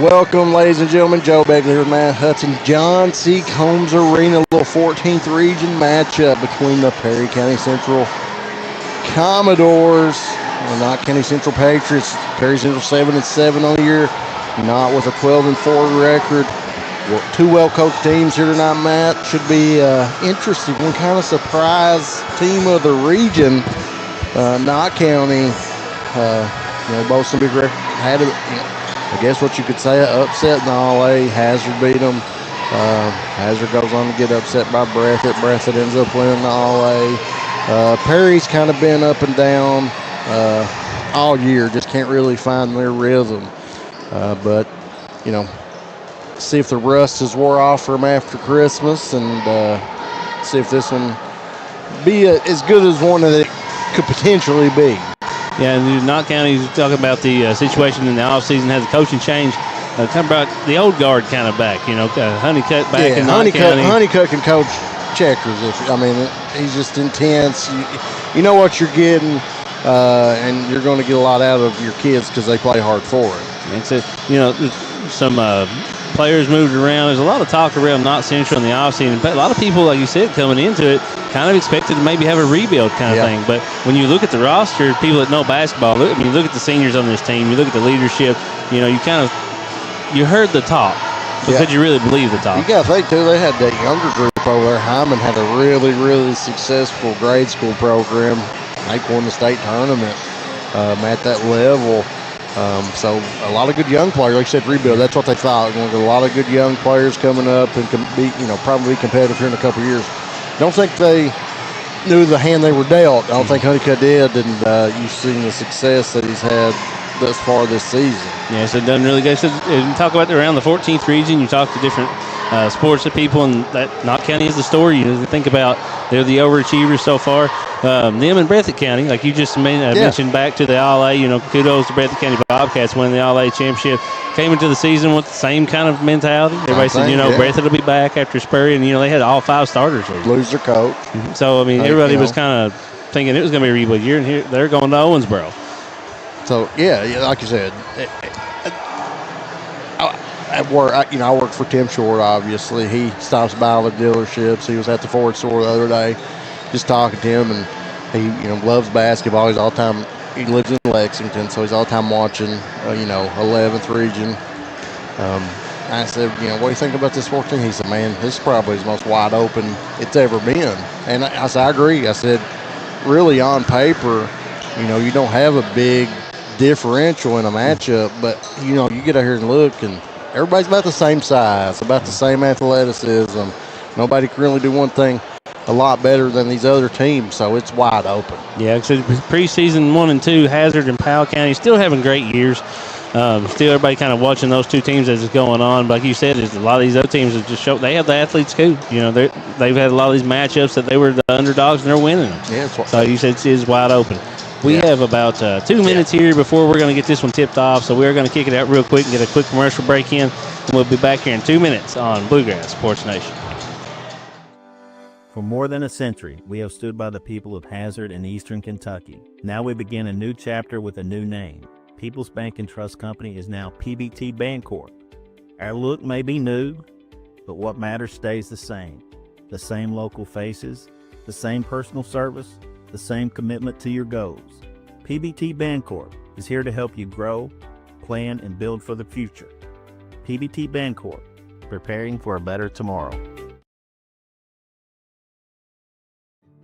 Welcome, ladies and gentlemen. Joe Begley here with Matt Hudson. John C. Combs Arena, a little 14th region matchup between the Perry County Central Commodores and Knott County Central Patriots. Perry Central 7-7 on the year, Knott with a 12-4 record. Two well-coached teams here tonight, Matt. Should be interesting. One kind of surprise team of the region, Knott County. Both some big record. Had it. I guess what you could say, upset in the All-A. Hazard beat them. Hazard goes on to get upset by Breathitt. Breathitt ends up winning the All-A. Perry's kind of been up and down all year. Just can't really find their rhythm. But see if the rust has wore off from after Christmas, and see if this one be as good as one that it could potentially be. Yeah, and Knott County is talking about the situation in the offseason, has a coaching change. Talking about the old guard kind of back, Honeycutt back in Knott County. Honeycutt can coach checkers. He's just intense. You know what you're getting, and you're going to get a lot out of your kids because they play hard for it. And so, some players moved around. There's a lot of talk around Knott Central in the offseason, but a lot of people, like you said, coming into it, kind of expected to maybe have a rebuild kind of thing. But when you look at the roster, people that know basketball, look at the seniors on this team, you look at the leadership, you heard the talk. So could you really believe the talk? You got to think, too, they had that younger group over there. Hyman had a really, really successful grade school program. They won the state tournament at that level. So a lot of good young players. Like you said, rebuild. That's what they thought. We're going to get a lot of good young players coming up and probably be competitive here in a couple of years. Don't think they knew the hand they were dealt. I don't think Honeycutt did, and you've seen the success that he's had thus far this season. Yeah, so it doesn't really go. So you talk about around the 14th region, you talk to different sports of people, and that Knott County is the story. You think about they're the overachievers so far. Them and Breathitt County, like you just mentioned, back to the All-A. Kudos to Breathitt County Bobcats winning the All-A championship. Came into the season with the same kind of mentality. Everybody said, Breathitt will be back after Spurrier, and they had all 5 starters. Lose their coach. So everybody was kind of thinking it was going to be a rebuild year, and here they're going to Owensboro. So like you said, at work, I work for Tim Short. Obviously, he stops by all the dealerships. He was at the Ford store the other day, just talking to him, and he loves basketball. He's all the time. He lives in Lexington, so he's all the time watching. 11th region. I said, what do you think about this 14? He said, man, this is probably the most wide open it's ever been. And I said, I agree. I said, really on paper, you don't have a big differential in a matchup, but you get out here and look, and everybody's about the same size, about the same athleticism. Nobody can really do one thing a lot better than these other teams, so it's wide open. Yeah, so preseason 1 and 2, Hazard and Powell County still having great years. Still everybody kind of watching those two teams as it's going on. But like you said, a lot of these other teams have just shown they have the athletes too. They've had a lot of these matchups that they were the underdogs and they're winning them. Yeah, so you said it is wide open. We have about 2 minutes here before we're going to get this one tipped off, so we're going to kick it out real quick and get a quick commercial break in, and we'll be back here in 2 minutes on Bluegrass Sports Nation. For more than a century, we have stood by the people of Hazard and Eastern Kentucky. Now we begin a new chapter with a new name. People's Bank and Trust Company is now PBT Bancorp. Our look may be new, but what matters stays the same. The same local faces, the same personal service, the same commitment to your goals. PBT Bancorp is here to help you grow, plan, and build for the future. PBT Bancorp, preparing for a better tomorrow.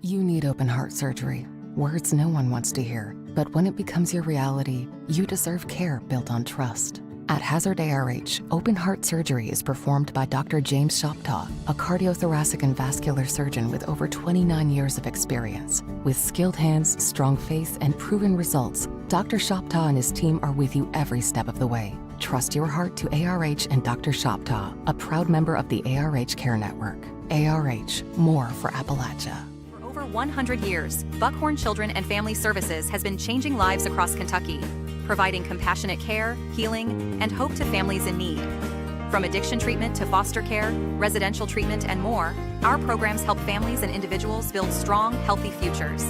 You need open heart surgery. Words no one wants to hear. But when it becomes your reality, you deserve care built on trust. At Hazard ARH, open heart surgery is performed by Dr. James Shoptaw, a cardiothoracic and vascular surgeon with over 29 years of experience. With skilled hands, strong faith, and proven results, Dr. Shoptaw and his team are with you every step of the way. Trust your heart to ARH and Dr. Shoptaw, a proud member of the ARH Care Network. ARH, more for Appalachia. For over 100 years, Buckhorn Children and Family Services has been changing lives across Kentucky, providing compassionate care, healing, and hope to families in need. From addiction treatment to foster care, residential treatment, and more, our programs help families and individuals build strong, healthy futures.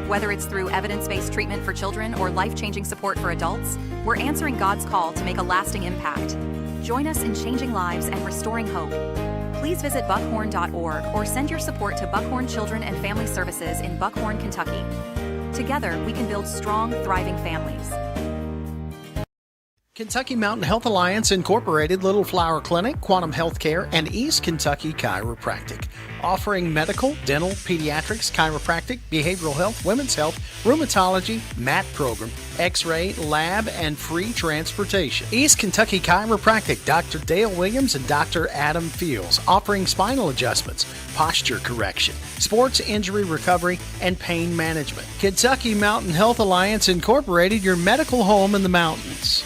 Whether it's through evidence-based treatment for children or life-changing support for adults, we're answering God's call to make a lasting impact. Join us in changing lives and restoring hope. Please visit buckhorn.org or send your support to Buckhorn Children and Family Services in Buckhorn, Kentucky. Together, we can build strong, thriving families. Kentucky Mountain Health Alliance Incorporated, Little Flower Clinic, Quantum Healthcare, and East Kentucky Chiropractic. Offering medical, dental, pediatrics, chiropractic, behavioral health, women's health, rheumatology, MAT program, x-ray, lab, and free transportation. East Kentucky Chiropractic, Dr. Dale Williams and Dr. Adam Fields. Offering spinal adjustments, posture correction, sports injury recovery, and pain management. Kentucky Mountain Health Alliance Incorporated, your medical home in the mountains.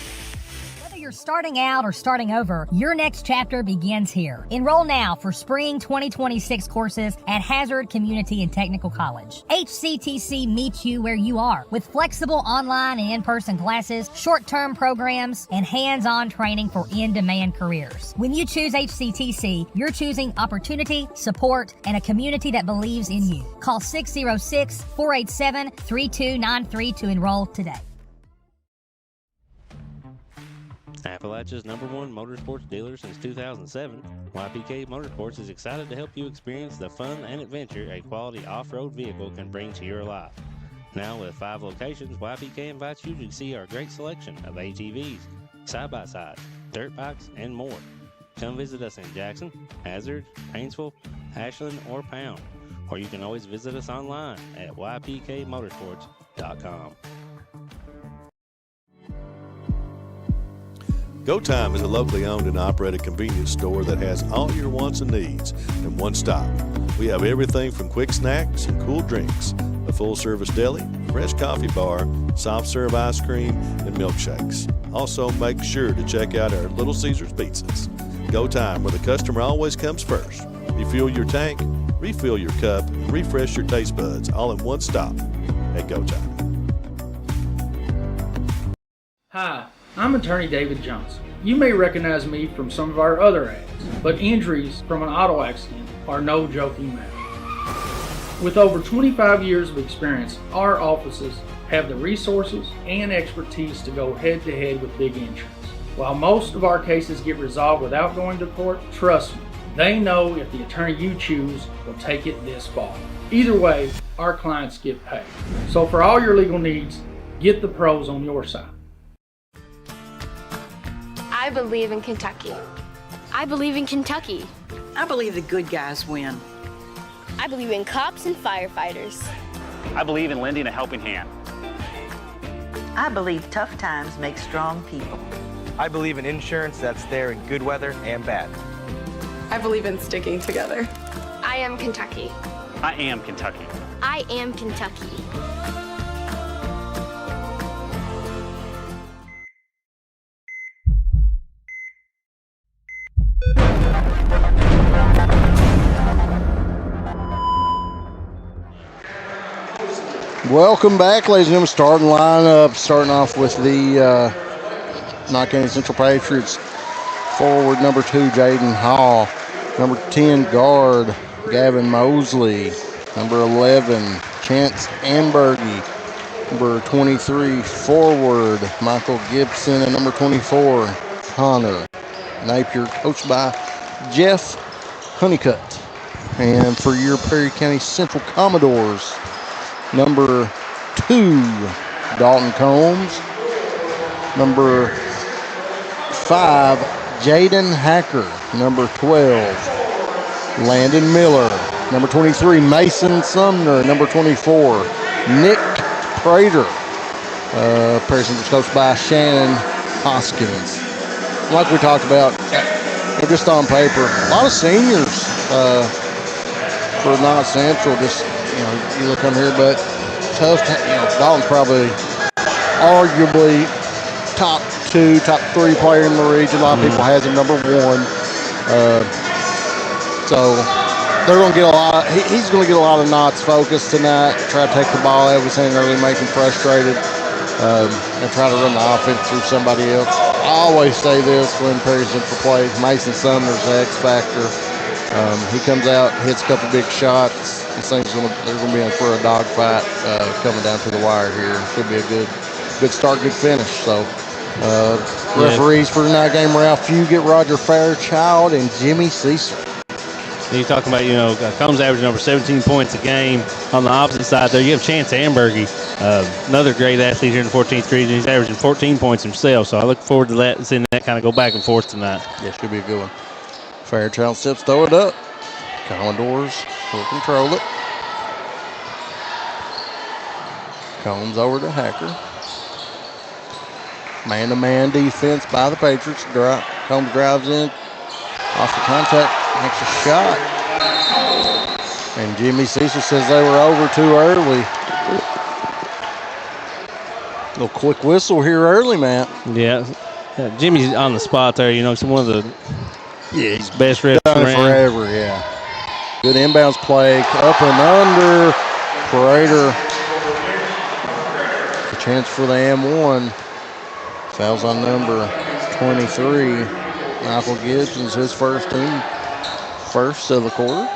You're starting out or starting over, your next chapter begins here. Enroll now for spring 2026 courses at Hazard Community and Technical College. HCTC meets you where you are with flexible online and in-person classes, short-term programs, and hands-on training for in-demand careers. When you choose HCTC, you're choosing opportunity, support, and a community that believes in you. Call 606-487-3293 to enroll today. Appalachia's #1 motorsports dealer since 2007, YPK Motorsports is excited to help you experience the fun and adventure a quality off-road vehicle can bring to your life. Now with 5 locations, YPK invites you to see our great selection of ATVs, side-by-sides, dirt bikes, and more. Come visit us in Jackson, Hazard, Painesville, Ashland, or Pound, or you can always visit us online at ypkmotorsports.com. Go Time is a locally owned and operated convenience store that has all your wants and needs in one stop. We have everything from quick snacks and cool drinks, a full-service deli, fresh coffee bar, soft-serve ice cream, and milkshakes. Also, make sure to check out our Little Caesars pizzas. Go Time, where the customer always comes first. Refuel your tank, refill your cup, and refresh your taste buds all in one stop at Go Time. Hi, I'm attorney David Johnson. You may recognize me from some of our other ads, but injuries from an auto accident are no joking matter. With over 25 years of experience, our offices have the resources and expertise to go head-to-head with big insurance. While most of our cases get resolved without going to court, trust me, they know if the attorney you choose will take it this far. Either way, our clients get paid. So for all your legal needs, get the pros on your side. I believe in Kentucky. I believe in Kentucky. I believe the good guys win. I believe in cops and firefighters. I believe in lending a helping hand. I believe tough times make strong people. I believe in insurance that's there in good weather and bad. I believe in sticking together. I am Kentucky. I am Kentucky. I am Kentucky. Welcome back, ladies and gentlemen. Starting off with the Knott County Central Patriots. Forward number 2, Jaden Hall. Number 10, guard, Gavin Mosley. Number 11, Chance Ambergy. Number 23, forward, Michael Gibson. And number 24, Connor Napier, coached by Jeff Honeycutt. And for your Perry County Central Commodores, number 2, Dalton Combs. Number 5, Jaden Hacker. Number 12, Landon Miller. Number 23, Mason Sumner. Number 24, Nick Prater. Perry Central coached by Shannon Hoskins. Like we talked about, just on paper, a lot of seniors for Knott Central. Just, you look on here, but tough. Dalton's probably arguably top 2, top 3 player in the region. A lot of people has him number 1. So they're going to get a lot. He's going to get a lot of Knott's focus tonight. Try to take the ball everything early, make him frustrated, and try to run the offense through somebody else. I always say this when Perry Central plays: Mason Sumner's the X factor. He comes out, hits a couple big shots. This thing's they're going to be in for a dogfight coming down to the wire here. It should be a good start, good finish. So Referees for tonight's game, Ralph Fugit, Roger Fairchild, and Jimmy Cecil. You're talking about, Combs averaging over 17 points a game. On the opposite side there, you have Chance Ambergy, another great athlete here in the 14th region. He's averaging 14 points himself, so I look forward to that, seeing that kind of go back and forth tonight. Yeah, should be a good one. Fairchild steps, throw it up. Commodores will control it. Combs over to Hacker. Man-to-man defense by the Patriots. Combs drives in. Off the contact, makes a shot. And Jimmy Cecil says they were over too early. Little quick whistle here early, Matt. Yeah, Jimmy's on the spot there. He's one of the he's best refs done it forever, yeah. Good inbounds play, up and under. Prater. A chance for the M1. Fouls on number 23. Michael Gibson's his first of the quarter.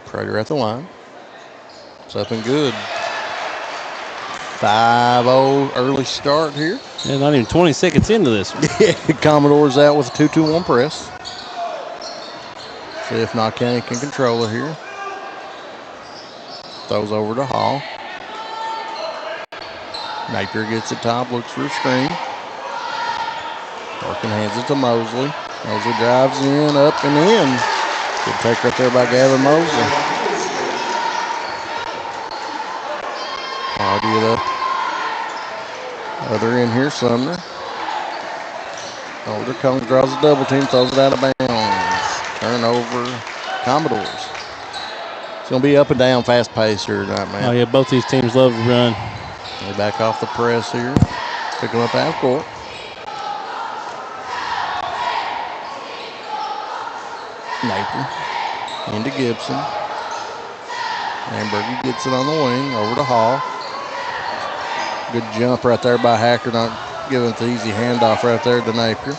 Prater at the line. It's up and good. 5-0 early start here. Yeah, not even 20 seconds into this. Yeah, Commodores out with a 2-2-1 press. See if Knott County can control it here. Throws over to Hall. Napier gets it top, looks for a screen. Larkin hands it to Mosley. Mosley drives in, up and in. Good take right there by Gavin Mosley. Hardy it up. Other end here, Sumner. Older Combs draws a double team, throws it out of bounds. Turnover, Commodores. It's going to be up and down, fast pace here tonight, man. Oh, yeah, both these teams love to run. They back off the press here. Pick them up half court. Napier into Gibson. Ambergy gets it on the wing, over to Hall. Good jump right there by Hacker, not giving it the easy handoff right there to Napier.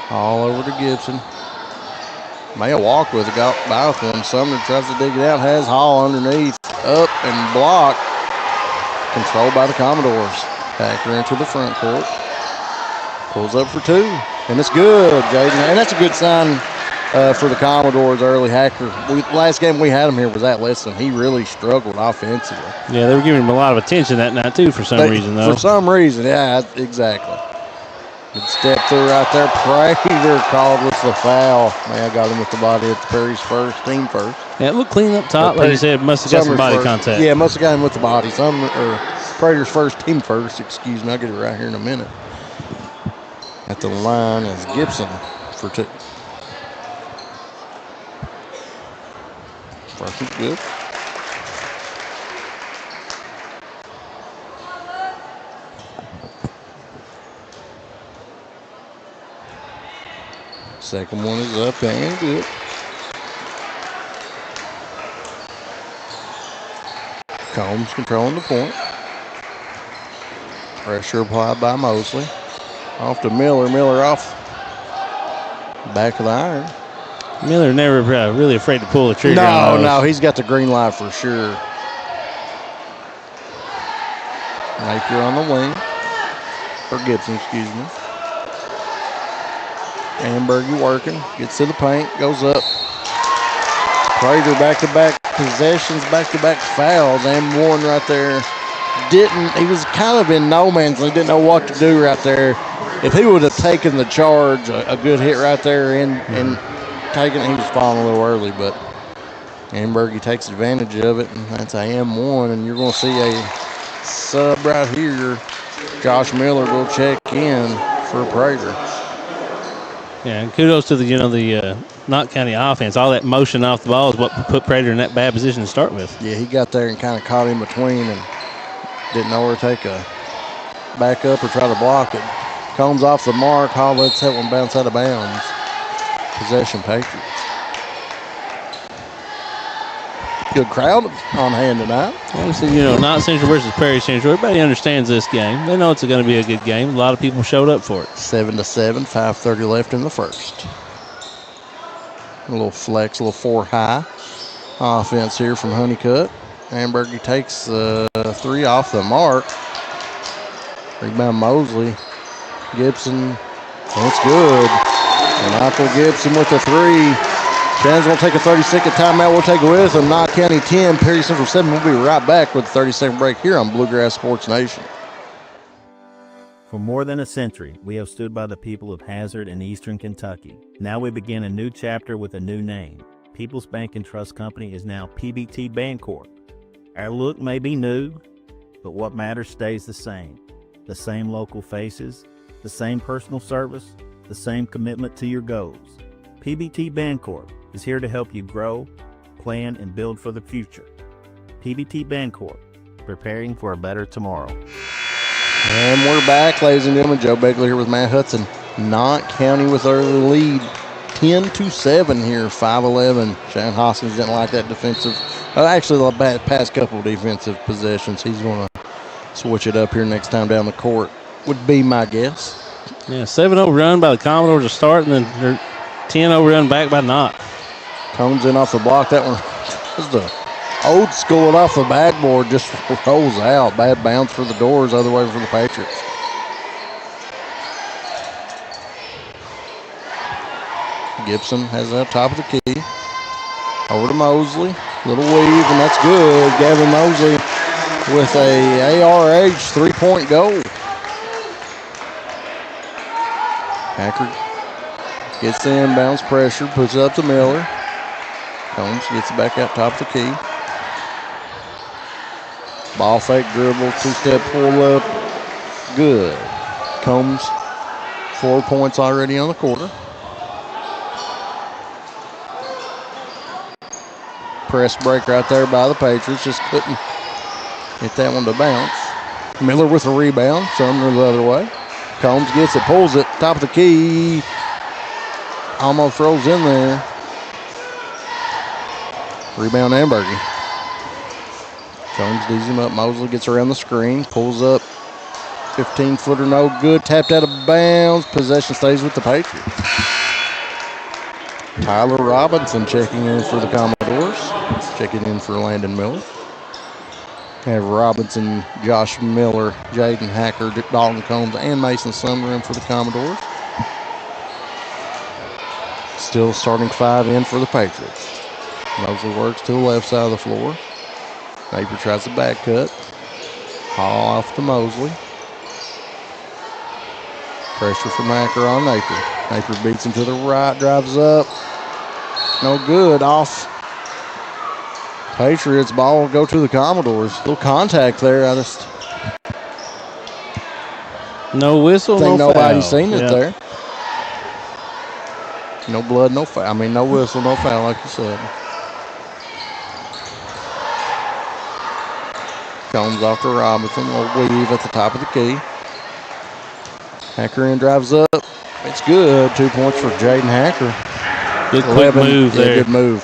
Hall over to Gibson. May have walked with it, got by with him. Sumner tries to dig it out, has Hall underneath, up and blocked. Controlled by the Commodores. Hacker into the front court. Pulls up for two. And it's good, Jaden. And that's a good sign for the Commodores early. Hacker, last game we had him here was at Lesson. He really struggled offensively. Yeah, they were giving him a lot of attention that night, too, for some reason, though. For some reason, yeah, exactly. Good step through right there. Prater called with the foul. Man, I got him with the body at Perry's team first. Yeah, it looked clean up top. Like you said, must have got some body contact. Yeah, must have got him with the body. Prater's team first, excuse me. I'll get it right here in a minute. At the line is Gibson for two. First is good. Second one is up and good. Combs controlling the point. Pressure applied by Mosley. Off to Miller. Miller off back of the iron. Miller never really afraid to pull the trigger. No, he's got the green light for sure. Napier on the wing. Or Gibson, excuse me. Ambergy working. Gets to the paint. Goes up. Prater back-to-back possessions, back-to-back fouls. And one right there. He was kind of in no man's land. Didn't know what to do right there. If he would have taken the charge, a good hit right there and taken it, he was falling a little early, but Ambergy takes advantage of it, and that's a M1, and you're going to see a sub right here. Josh Miller will check in for Prater. Yeah, and kudos to the Knott County offense. All that motion off the ball is what put Prater in that bad position to start with. Yeah, he got there and kind of caught in between and didn't know where to take a back up or try to block it. Combs off the mark. Hall lets that one bounce out of bounds. Possession Patriots. Good crowd on hand tonight. Obviously, Knott Central versus Perry Central. Everybody understands this game. They know it's going to be a good game. A lot of people showed up for it. 7-7, 5:30 left in the first. A little flex, a little 4 high offense here from Honeycutt. Ambergy takes 3 off the mark. Rebound Mosley. Gibson. And it's good. And Michael Gibson with the 3. Shannon's going to take a 30-second timeout. We'll take it with them. Knott County 10, Perry Central 7. We'll be right back with a 30-second break here on Bluegrass Sports Nation. For more than a century, we have stood by the people of Hazard and Eastern Kentucky. Now we begin a new chapter with a new name. People's Bank and Trust Company is now PBT Bancorp. Our look may be new, but what matters stays the same. The same local faces, the same personal service, the same commitment to your goals. PBT Bancorp is here to help you grow, plan, and build for the future. PBT Bancorp, preparing for a better tomorrow. And we're back, ladies and gentlemen. Joe Begley here with Matt Hudson. Knott County with early lead, 10-7 here, 5-11. Shannon Hoskins didn't like that defensive. Actually, the past couple of defensive possessions. He's going to switch it up here next time down the court, would be my guess. Yeah, 7-0 run by the Commodores to start, and then they're 10-0 run back by Knott. Comes in off the block. That one was the old school off the backboard, just rolls out. Bad bounce for the Doors, other way for the Patriots. Gibson has it up top of the key. Over to Mosley. Little weave, and that's good. Gavin Mosley with a ARH 3-point goal. Hacker gets the inbounds pressure, puts it up to Miller. Combs gets it back out top of the key. Ball fake dribble, 2-step pull up. Good. Combs, 4 points already on the quarter. Press break right there by the Patriots. Just couldn't get that one to bounce. Miller with a rebound. Sumner the other way. Combs gets it, pulls it, top of the key. Almost rolls in there. Rebound Ambergy. Combs D's him up. Mosley gets around the screen, pulls up. 15-footer, no good. Tapped out of bounds. Possession stays with the Patriots. Tyler Robinson checking in for the Commodores. Checking in for Landon Miller. Have Robinson, Josh Miller, Jaden Hacker, Dalton Combs, and Mason Sumner in for the Commodores. Still starting 5 in for the Patriots. Mosley works to the left side of the floor. Napier tries the back cut. Hall off to Mosley. Pressure from Hacker on Napier. Napier beats him to the right, drives up. No good, off. Patriots ball will go to the Commodores. Little contact there. No whistle, think no nobody's foul. seen it there. No blood, no foul. I mean, no whistle, no foul, like you said. Combs off to Robinson. Little weave at the top of the key. Hacker in, drives up. It's good. 2 points for Jaden Hacker. Good quick move there. Good move.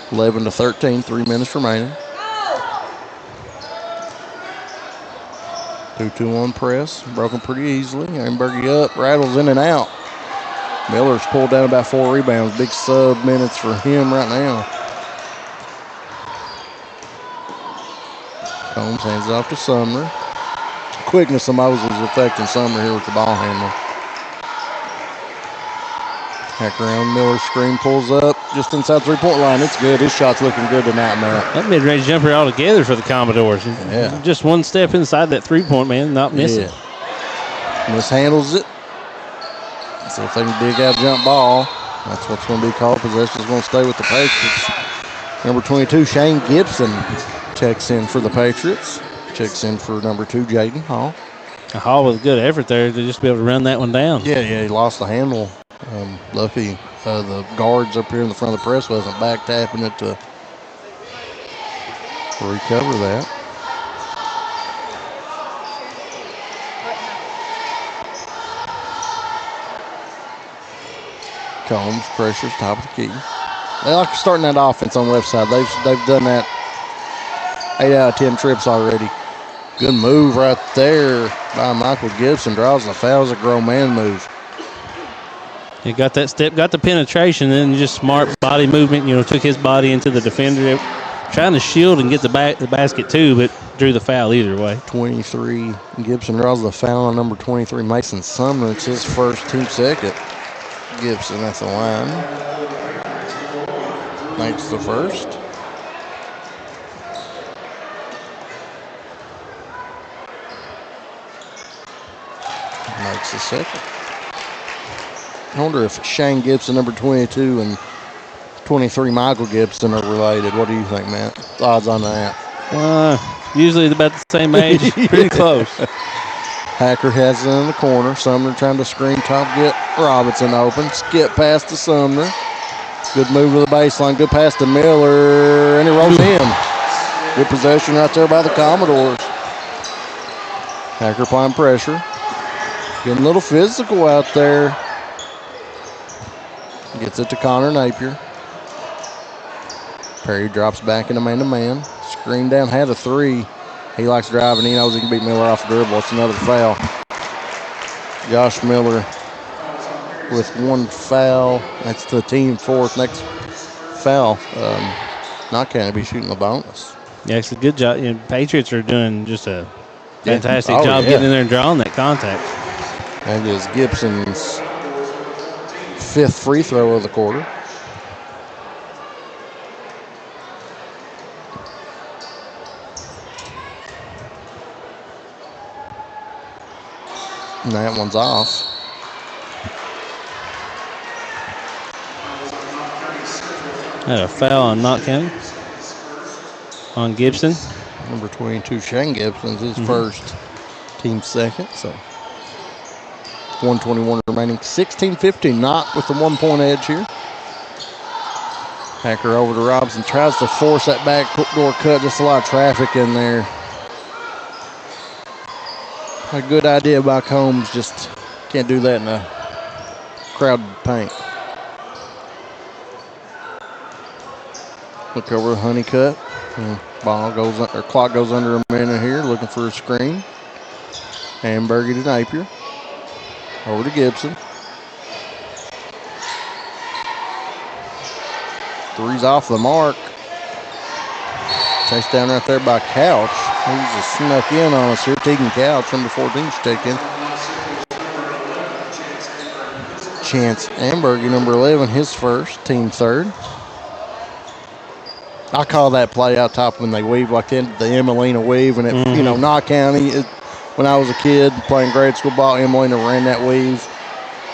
11-13, 3 minutes remaining. 2-2-1 press, broken pretty easily. Ambergy up, rattles in and out. Miller's pulled down about 4 rebounds. Big sub minutes for him right now. Combs hands it off to Sumner. Quickness of Moses is affecting Sumner here with the ball handler. Hacker around Miller's screen, pulls up just inside 3-point line. It's good. His shot's looking good tonight, man. That mid-range jumper altogether for the Commodores. Yeah. Just one step inside that 3-point, man, not missing. Yeah. Mishandles it. See if they can dig out jump ball. That's what's going to be called. Possession's going to stay with the Patriots. Number 22, Shane Gibson, checks in for the Patriots. Checks in for number 2, Jaden Hall. Hall with a good effort there to just be able to run that one down. Yeah, he lost the handle. Lucky the guards up here in the front of the press wasn't back tapping it to recover that. Combs, pressures, top of the key. They like starting that offense on the left side. They've done that 8 out of 10 trips already. Good move right there by Michael Gibson. Draws the foul. As a grown man move. He got that step, got the penetration, then just smart body movement. Took his body into the defender. trying to shield and get the basket too, but drew the foul either way. 23. Gibson draws the foul on number 23, Mason Sumner. It's his first, team second. Gibson at the line. Makes the first. Makes the second. I wonder if Shane Gibson, number 22, and 23, Michael Gibson are related. What do you think, Matt? Odds on that? Usually about the same age. Pretty close. Hacker has it in the corner. Sumner trying to screen top, get Robinson open. Skip pass to Sumner. Good move to the baseline. Good pass to Miller, and it rolls in. Good possession right there by the Commodores. Hacker applying pressure. Getting a little physical out there. Gets it to Connor Napier. Perry drops back into man-to-man. Screen down, had a three. He likes driving. He knows he can beat Miller off the dribble. It's another foul. Josh Miller with one foul. That's the team fourth. Next foul. Knott can't be shooting the bonus. Yeah, it's a good job. Patriots are doing just a fantastic job getting in there and drawing that contact. That is Gibson's fifth free throw of the quarter. And that one's off. Had a foul on Knott County. On Gibson. Number 22, Shane Gibson's his first, team second. So 1:21 remaining. 16-15, Knott with the 1 point edge here. Hacker over to Robinson, tries to force that back door cut. Just a lot of traffic in there. A good idea by Combs, just can't do that in a crowded paint. Look over to Honeycutt. Ball goes, or clock goes under a minute here, looking for a screen. Hamburger to Napier. Over to Gibson. Three's off the mark. Chased down right there by Couch. He's just snuck in on us here. Tegan Couch, number 14, should take in. Chance Ambergy, number 11, his first, team third. I call that play out top when they weave like the Emelina weave. And, Knott County, when I was a kid playing grade school ball, Emelina ran that weave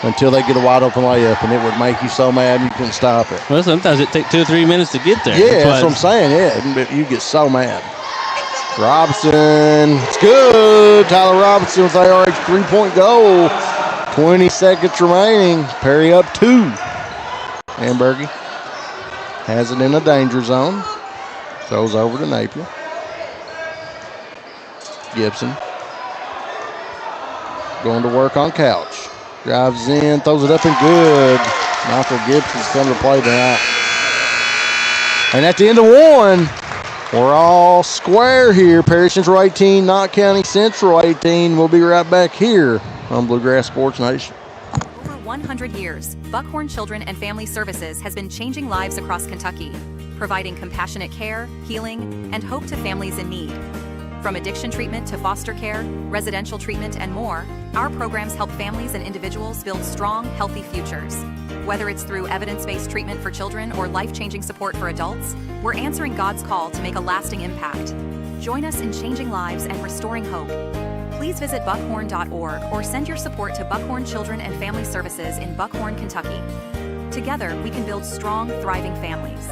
until they get a wide open layup, and it would make you so mad you couldn't stop it. Well, sometimes it takes 2 or 3 minutes to get there. Yeah, that's what I'm saying. Yeah, you get so mad. Robinson, it's good. Tyler Robinson with ARH 3-point goal. 20 seconds remaining. Perry up 2. Ambergy has it in a danger zone. Throws over to Napier. Gibson going to work on Couch. Drives in, throws it up and good. Michael Gibson's come to play tonight. And at the end of one, we're all square here. Perry Central 18, Knott County Central 18. We'll be right back here on Bluegrass Sports Nation. Over 100 years, Buckhorn Children and Family Services has been changing lives across Kentucky, providing compassionate care, healing, and hope to families in need. From addiction treatment to foster care, residential treatment, and more, our programs help families and individuals build strong, healthy futures. Whether it's through evidence-based treatment for children or life-changing support for adults, we're answering God's call to make a lasting impact. Join us in changing lives and restoring hope. Please visit buckhorn.org or send your support to Buckhorn Children and Family Services in Buckhorn, Kentucky. Together, we can build strong, thriving families.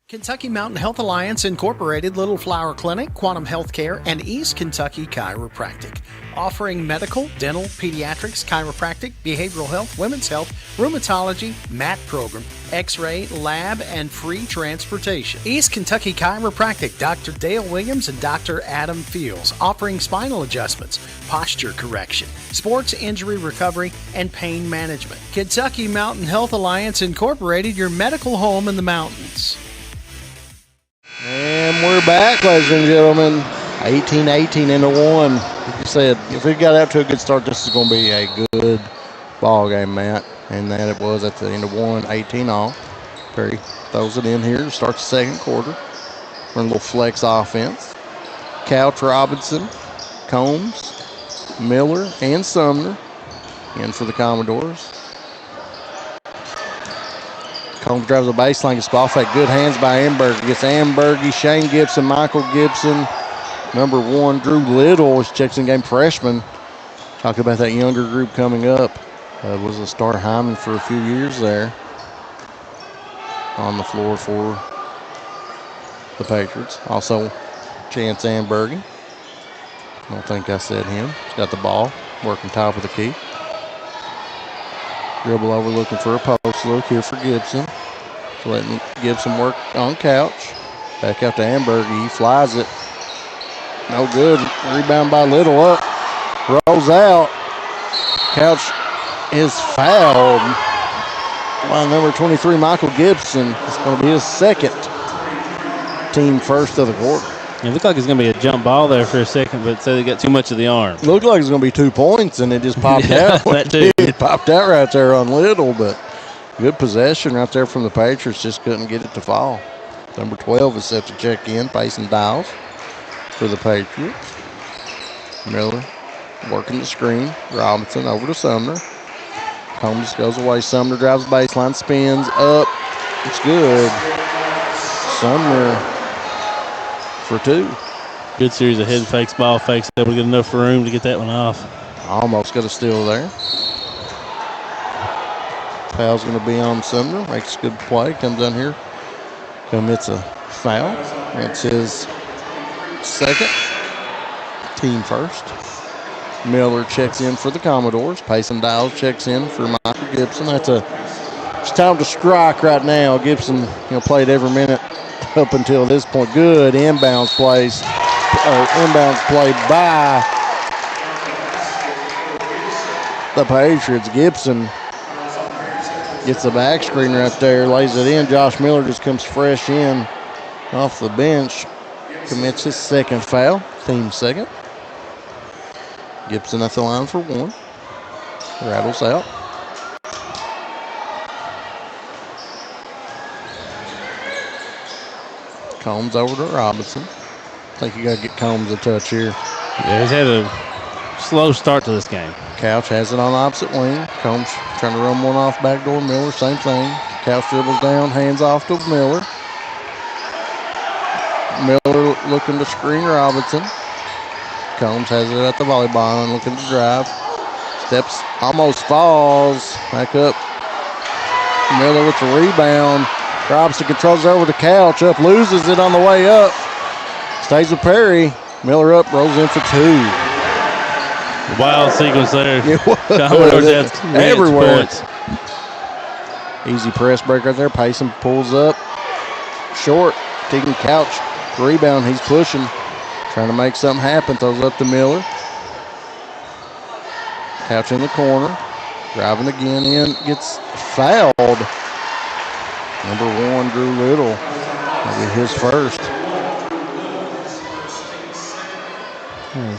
Kentucky Mountain Health Alliance Incorporated, Little Flower Clinic, Quantum Healthcare, and East Kentucky Chiropractic. Offering medical, dental, pediatrics, chiropractic, behavioral health, women's health, rheumatology, MAT program, x-ray, lab, and free transportation. East Kentucky Chiropractic, Dr. Dale Williams and Dr. Adam Fields, offering spinal adjustments, posture correction, sports injury recovery, and pain management. Kentucky Mountain Health Alliance Incorporated, your medical home in the mountains. And we're back, ladies and gentlemen. 18-18 into one. Like you said, if we got out to a good start, this is going to be a good ball game, Matt. And that it was at the end of one, 18 all. Perry throws it in here to start the second quarter. Run a little flex offense. Couch, Robinson, Combs, Miller, and Sumner in for the Commodores. Combs drives the baseline, gets ball fake. Good hands by Amberg. Gets Ambergy, Shane Gibson, Michael Gibson. Number 1, Drew Little is checks in game freshman. Talk about that younger group coming up. Was a star Hyman for a few years there. On the floor for the Patriots. Also, Chance Ambergy. I don't think I said him. He's got the ball, working top of the key. Dribble over, looking for a post look here for Gibson. So letting Gibson work on Couch. Back out to Ambergy. He flies it. No good. Rebound by Little up. Rolls out. Couch is fouled by number 23, Michael Gibson. It's going to be his second, team first of the quarter. It looked like it's going to be a jump ball there for a second, but said they got too much of the arm. Looked like it was going to be 2 points, and it just popped out. That too. It popped out right there on Little, but good possession right there from the Patriots. Just couldn't get it to fall. Number 12 is set to check in, Payson Dials for the Patriots. Miller working the screen. Robinson over to Sumner. Combs goes away. Sumner drives the baseline, spins up. It's good. Sumner for 2. Good series of head fakes, ball fakes. Able to get enough room to get that one off. Almost got a steal there. Foul's going to be on Sumner. Makes a good play. Comes down here. Commits a foul. That's his second. Team first. Miller checks in for the Commodores. Payson Dials checks in for Michael Gibson. It's time to strike right now. Gibson, played every minute up until this point. Good inbounds play by the Patriots. Gibson gets the back screen right there, lays it in. Josh Miller just comes fresh in off the bench. Commits his second foul, team second. Gibson at the line for 1. Rattles out. Combs over to Robinson. I think you got to get Combs a touch here. Yeah, he's had a slow start to this game. Couch has it on the opposite wing. Combs trying to run one off backdoor. Miller, same thing. Couch dribbles down, hands off to Miller. Miller looking to screen Robinson. Combs has it at the volleyball line, looking to drive. Steps, almost falls. Back up. Miller with the rebound. Robinson controls it over to Couch. Up, loses it on the way up. Stays with Perry. Miller up, rolls in for 2. Wild sequence there. It was. Commodores had everywhere. Points. Easy press break right there. Payson pulls up. Short. Taking Couch. Rebound. He's pushing. Trying to make something happen. Throws up to Miller. Couch in the corner. Driving again in. Gets fouled. Number 1, Drew Little. That'll be his first.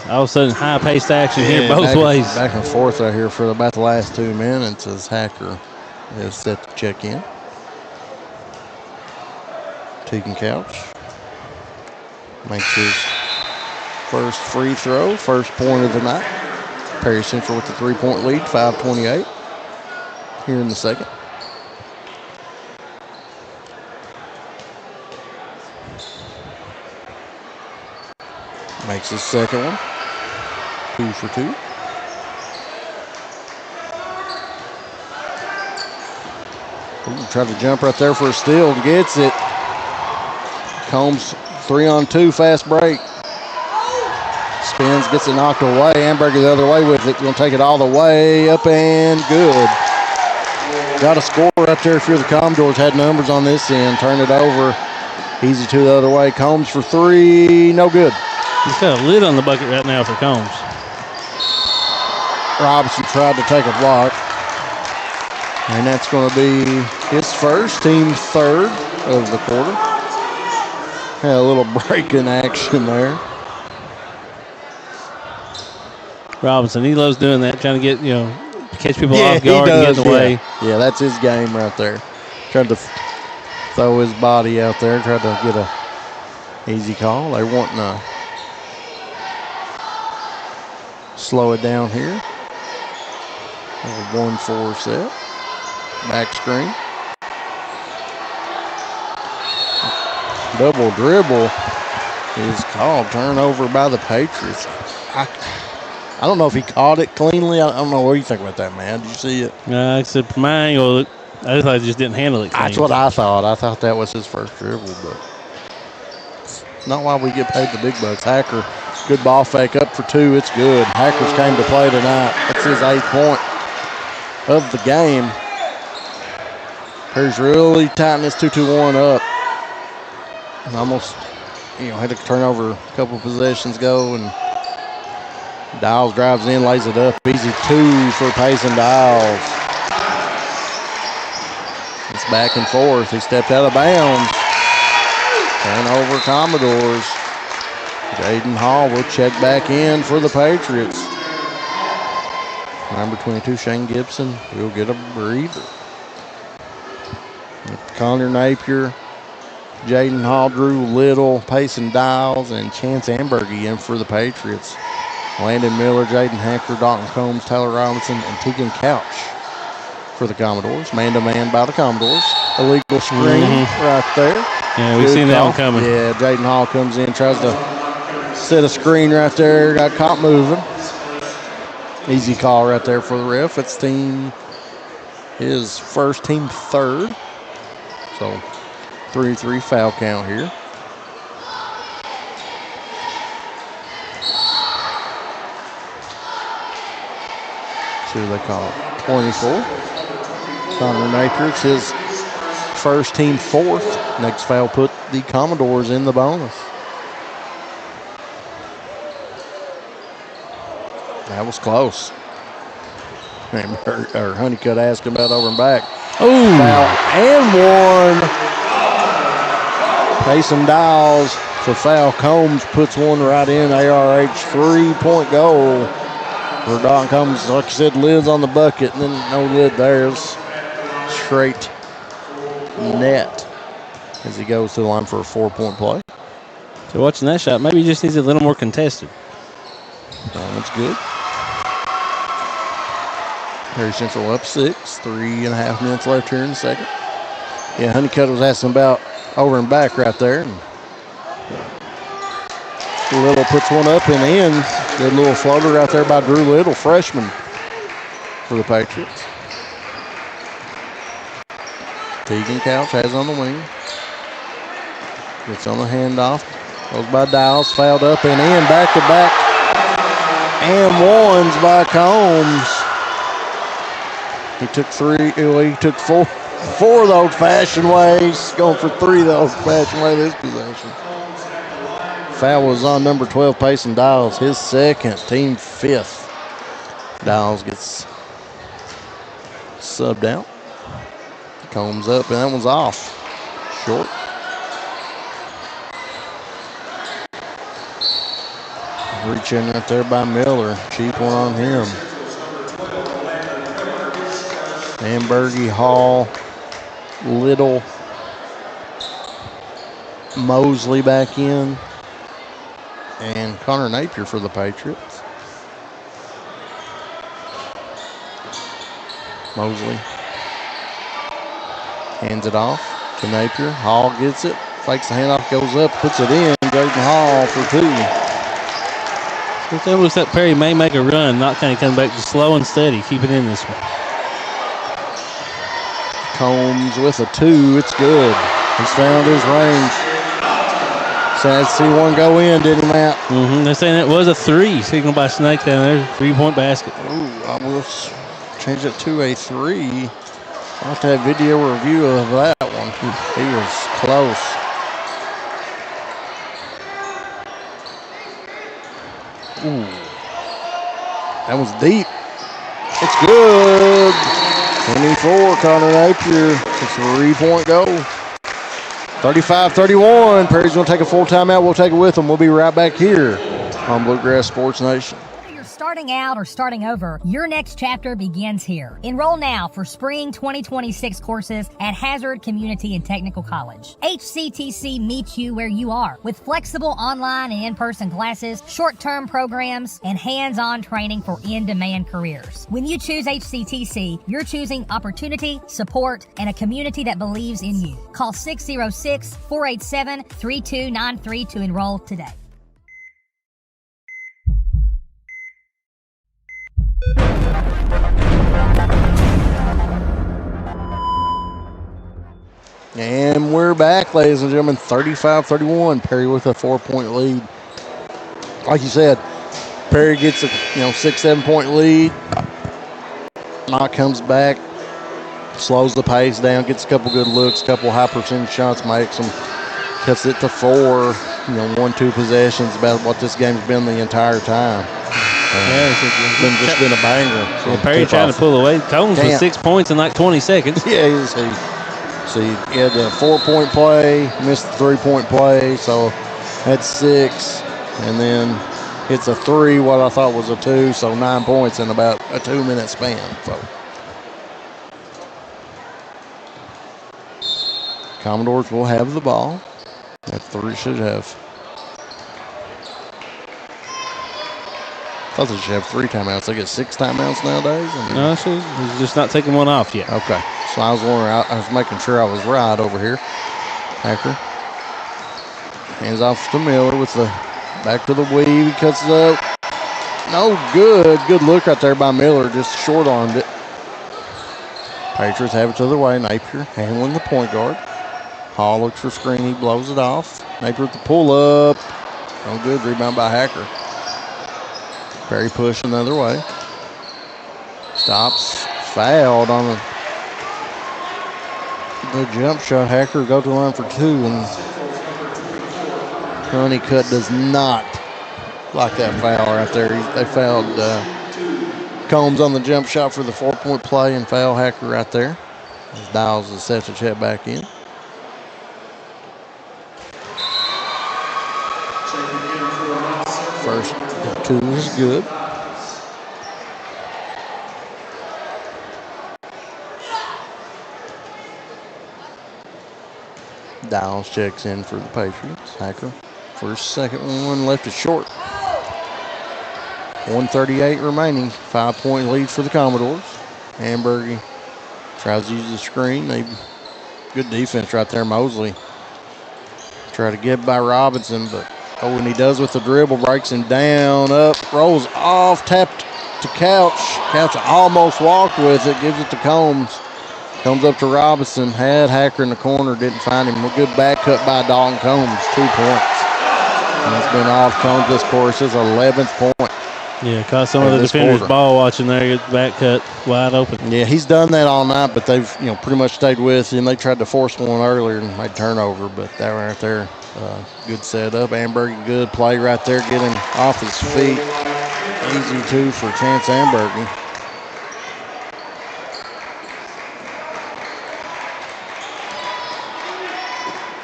All of a sudden, high-paced action here both ways. Back and forth right here for about the last 2 minutes as Hacker is set to check in. Tegan Couch makes his first free throw, first point of the night. Perry Central with the 3-point lead, 5:28 here in the second. Makes his second one. 2 for 2. Ooh, tried to jump right there for a steal. Gets it. Combs 3-on-2 fast break. Spins, gets it knocked away. Amberger the other way with it. Going to take it all the way up and good. Got a score right there if you're the Commodores. Had numbers on this end. Turn it over. Easy to the other way. Combs for 3. No good. He's got a lid on the bucket right now for Combs. Robinson tried to take a block. And that's going to be his first, team third of the quarter. Had a little break in action there. Robinson, he loves doing that, trying to get, catch people off guard and get in the way. Yeah, that's his game right there. Trying to throw his body out there, try to get a easy call. They're wanting to slow it down here. 1-4 set. Back screen. Double dribble is called. Turnover by the Patriots. I don't know if he caught it cleanly. I don't know what you think about that, man. Did you see it? Except from my angle, I just thought he just didn't handle it clean. That's what I thought. I thought that was his first dribble, but it's not why we get paid the big bucks. Hacker, good ball fake up for 2. It's good. Hackers came to play tonight. That's his 8th point of the game. Here's really tighten this 2-2-1 up. And almost, had to turn over a couple of possessions ago, and Dials drives in, lays it up. Easy 2 for Payson Dials. It's back and forth. He stepped out of bounds. Turnover Commodores. Jaden Hall will check back in for the Patriots. Number 22, Shane Gibson, will get a breather. Connor Napier, Jaden Hall, Drew Little, Payson Dials, and Chance Ambergy in for the Patriots. Landon Miller, Jaden Hacker, Dalton Combs, Tyler Robinson, and Tegan Couch for the Commodores. Man-to-man by the Commodores. Illegal screen right there. Yeah, we've seen that one coming. Yeah, Jaden Hall comes in, tries to set a screen right there. Got caught moving. Easy call right there for the ref. It's his first, team third. So 3-3 foul count here. See what they call it. 24. Connor Napier, it's his first, team fourth. Next foul put the Commodores in the bonus. That was close. Honeycutt asked him about over and back. Ooh. Foul and one. Payson Dials for foul. Combs puts one right in. ARH 3-point goal. For Don Combs, like you said, lids on the bucket, and then no lid there. It's straight net as he goes to the line for a 4-point play. So watching that shot, maybe he just needs a little more contested. That's good. Perry Central up 6, 3.5 minutes left here in the second. Yeah, Honeycutt was asking about over and back right there. And Little puts one up and in. Good little floater right there by Drew Little, freshman for the Patriots. Tegan Couch has on the wing. Gets on the handoff. Goes by Dials, fouled up and in, back to back. And ones by Combs. He took four the old-fashioned ways. Going for 3 the old-fashioned way this possession. Foul was on number 12, Payson Dials. His second, team 5th. Dials gets subbed out. Combs up, and that one's off. Short. Reach in right there by Miller. Cheap one on him. Ambergy, Hall, Little, Mosley back in, and Connor Napier for the Patriots. Mosley hands it off to Napier. Hall gets it, fakes the handoff, goes up, puts it in. Jaden Hall for 2. If that was that Perry may make a run, not kind of come back just slow and steady. Keep it in this one. Combs with a 2. It's good. He's found his range. Sad to see one go in, didn't he, Matt? They're saying it was a 3. Signal by Snake down there. 3-point basket. Ooh, I will change it to a 3. I'll have to have video review of that one. He was close. Ooh. That was deep. It's good. 24, Connor Napier. It's a 3-point goal. 35-31. Perry's going to take a full timeout. We'll take it with him. We'll be right back here on Bluegrass Sports Nation. starting out or starting over, your next chapter begins here. Enroll now for spring 2026 courses at Hazard Community and Technical College. HCTC meets you where you are with flexible online and in-person classes, short-term programs, and hands-on training for in-demand careers. When you choose HCTC, you're choosing opportunity, support, and a community that believes in you. Call 606-487-3293 to enroll today. And we're back, ladies and gentlemen, 35-31. Perry with a 4-point lead. Like you said, Perry gets a 6-7 point lead. Knott comes back, slows the pace down, gets a couple good looks, couple high percentage shots, makes them, cuts it to 4. 1-2 possessions, about what this game's been the entire time. It's been a banger. Perry trying to pull away. Combs with 6 points in like 20 seconds. Yeah, he had a 4-point play, missed the 3-point play, so that's 6, and then hits a 3, what I thought was a 2, so 9 points in about a 2-minute span. So Commodores will have the ball. That 3 should have. I thought they should have 3 timeouts. They get 6 timeouts nowadays. No, she's just not taking one off yet. Okay. So I was wondering, I was making sure I was right over here. Hacker. Hands off to Miller with the back to the weave. He cuts it up. No good. Good look right there by Miller. Just short-armed it. Patriots have it to the way. Napier handling the point guard. Hall looks for screen. He blows it off. Napier with the pull-up. No good. Rebound by Hacker. Perry push another way. Stops. Fouled on the jump shot. Hacker go to the line for 2, and Honeycutt does not like that foul right there. They fouled Combs on the jump shot for the 4-point play and foul Hacker right there. As Dials is set to check back in. First 2 is good. Dials checks in for the Patriots. Hacker for his second one, left it short. 1:38 remaining, 5-point lead for the Commodores. Hamburger tries to use the screen. Good defense right there, Mosley. Try to get by Robinson, but when he does with the dribble, breaks him down, up, rolls off, tapped to Couch. Couch almost walked with it, gives it to Combs. Comes up to Robinson, had Hacker in the corner, didn't find him. A good back cut by Dalton Combs, 2 points. And that's been off Combs this quarter. His 11th point. Yeah, caught some of the defenders ball watching there, get back cut wide open. Yeah, he's done that all night, but they've pretty much stayed with him. They tried to force one earlier and made turnover, but that right there, good setup. Amberg, good play right there, getting off his feet. Easy 2 for Chance Amberg.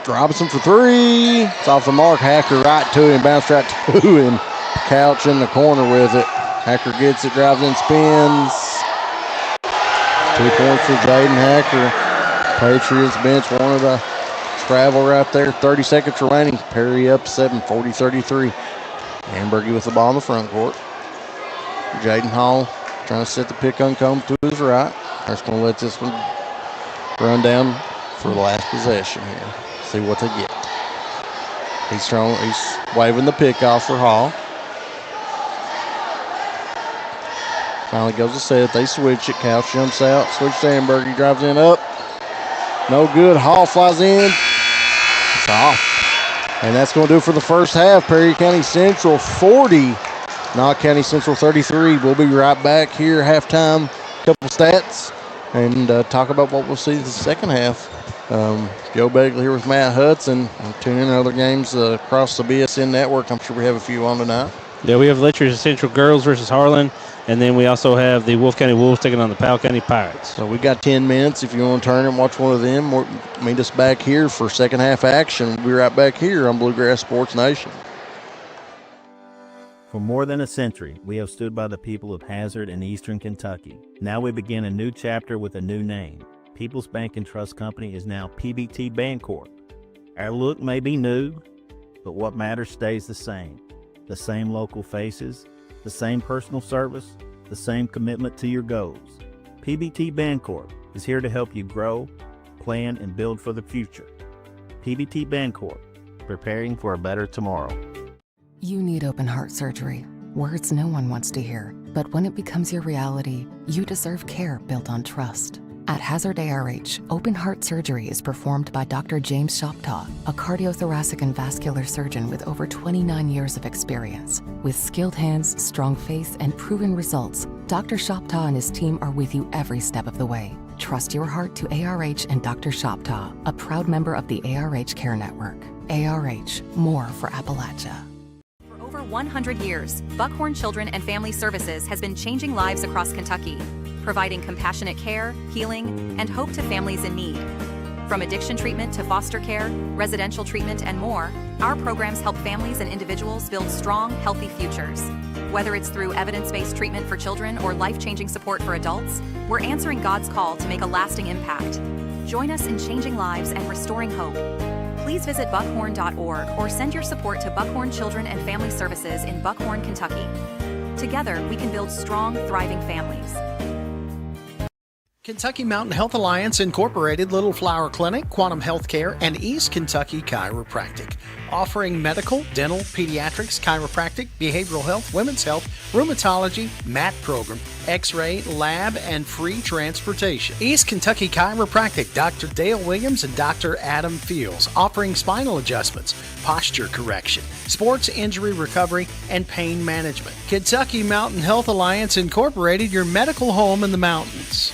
Robinson for 3. It's off the mark. Hacker right to him. Bounced right to him. Couch in the corner with it. Hacker gets it, drives in, spins. 2 points for Jaden Hacker. Patriots bench wanted to travel right there. 30 seconds remaining. Perry up 7, 40-33. Ambergy with the ball in the front court. Jaden Hall trying to set the pick on Combs to his right. They're just going to let this one run down for the last possession here. See what they get. He's waving the pick off for Hall. Finally goes to set. They switch it. Couch jumps out. Switch to Amberg. He drives in up. No good. Hall flies in. It's off. And that's going to do it for the first half. Perry County Central 40. Knott County Central 33. We'll be right back here. Halftime. Couple stats. And talk about what we'll see the second half. Joe Begley here with Matt Hudson. Tune in to other games across the BSN network. I'm sure we have a few on tonight. Yeah, we have Letchers Central Girls versus Harlan. And then we also have the Wolf County Wolves taking on the Powell County Pirates. So we got 10 minutes. If you want to turn and watch one of them, meet us back here for second half action. We'll be right back here on Bluegrass Sports Nation. For more than a century, we have stood by the people of Hazard and Eastern Kentucky. Now we begin a new chapter with a new name. People's Bank and Trust Company is now PBT Bancorp. Our look may be new, but what matters stays the same. The same local faces, the same personal service, the same commitment to your goals. PBT Bancorp is here to help you grow, plan, and build for the future. PBT Bancorp, preparing for a better tomorrow. You need open heart surgery. Words no one wants to hear. But when it becomes your reality, you deserve care built on trust. At Hazard ARH, open heart surgery is performed by Dr. James Shoptaw, a cardiothoracic and vascular surgeon with over 29 years of experience. With skilled hands, strong faith, and proven results, Dr. Shoptaw and his team are with you every step of the way. Trust your heart to ARH and Dr. Shoptaw, a proud member of the ARH Care Network. ARH, more for Appalachia. For over 100 years, Buckhorn Children and Family Services has been changing lives across Kentucky, providing compassionate care, healing, and hope to families in need. From addiction treatment to foster care, residential treatment, and more, our programs help families and individuals build strong, healthy futures. Whether it's through evidence-based treatment for children or life-changing support for adults, we're answering God's call to make a lasting impact. Join us in changing lives and restoring hope. Please visit buckhorn.org or send your support to Buckhorn Children and Family Services in Buckhorn, Kentucky. Together, we can build strong, thriving families. Kentucky Mountain Health Alliance Incorporated, Little Flower Clinic, Quantum Healthcare, and East Kentucky Chiropractic, offering medical, dental, pediatrics, chiropractic, behavioral health, women's health, rheumatology, MAT program, x-ray, lab, and free transportation. East Kentucky Chiropractic, Dr. Dale Williams and Dr. Adam Fields, offering spinal adjustments, posture correction, sports injury recovery, and pain management. Kentucky Mountain Health Alliance Incorporated, your medical home in the mountains.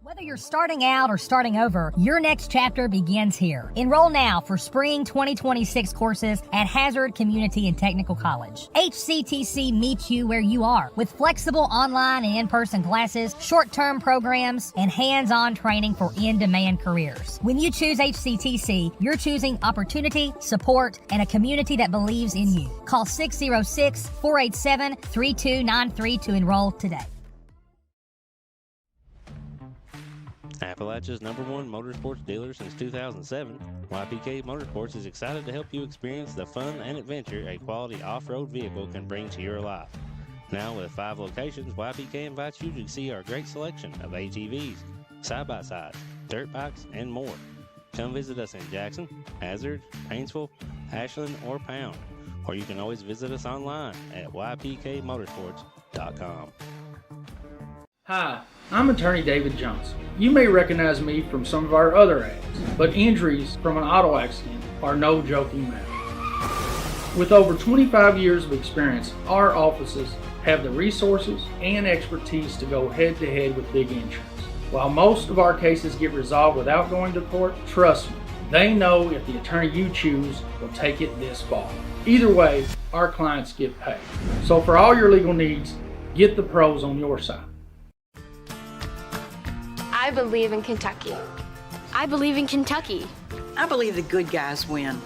Whether you're starting out or starting over, your next chapter begins here. Enroll now for spring 2026 courses at Hazard Community and Technical College. HCTC meets you where you are with flexible online and in-person classes, short-term programs, and hands-on training for in-demand careers. When you choose HCTC, you're choosing opportunity, support, and a community that believes in you. Call 606-487-3293 to enroll today. Appalachia's #1 motorsports dealer since 2007, YPK Motorsports is excited to help you experience the fun and adventure a quality off-road vehicle can bring to your life. Now with 5 locations, YPK invites you to see our great selection of ATVs, side-by-sides, dirt bikes, and more. Come visit us in Jackson, Hazard, Painesville, Ashland, or Pound, or you can always visit us online at ypkmotorsports.com. Hi, I'm attorney David Johnson. You may recognize me from some of our other ads, but injuries from an auto accident are no joking matter. With over 25 years of experience, our offices have the resources and expertise to go head-to-head with big insurance. While most of our cases get resolved without going to court, trust me, they know if the attorney you choose will take it this far. Either way, our clients get paid. So for all your legal needs, get the pros on your side. I believe in Kentucky. I believe in Kentucky. I believe the good guys win.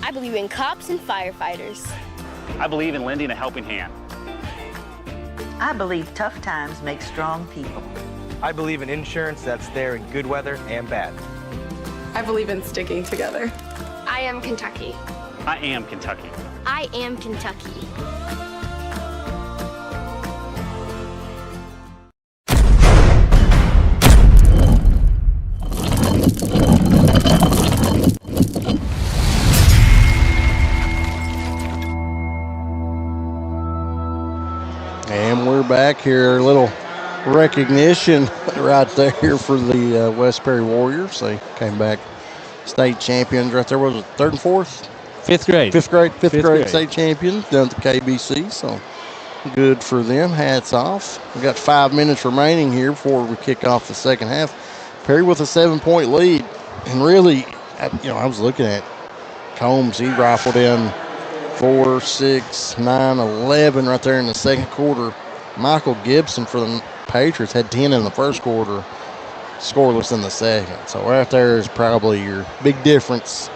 I believe in cops and firefighters. I believe in lending a helping hand. I believe tough times make strong people. I believe in insurance that's there in good weather and bad. I believe in sticking together. I am Kentucky. I am Kentucky. I am Kentucky. And we're back here. A little recognition right there for the West Perry Warriors. They came back state champions right there. Was it 3rd and 4th? Fifth grade State champions down at the KBC. So good for them. Hats off. We got 5 minutes remaining here before we kick off the second half. Perry with a 7-point lead. And really, I was looking at Combs. He rifled in 4, 6, 9, 11 right there in the second quarter. Michael Gibson for the Patriots had 10 in the first quarter, scoreless in the second. So right there is probably your big difference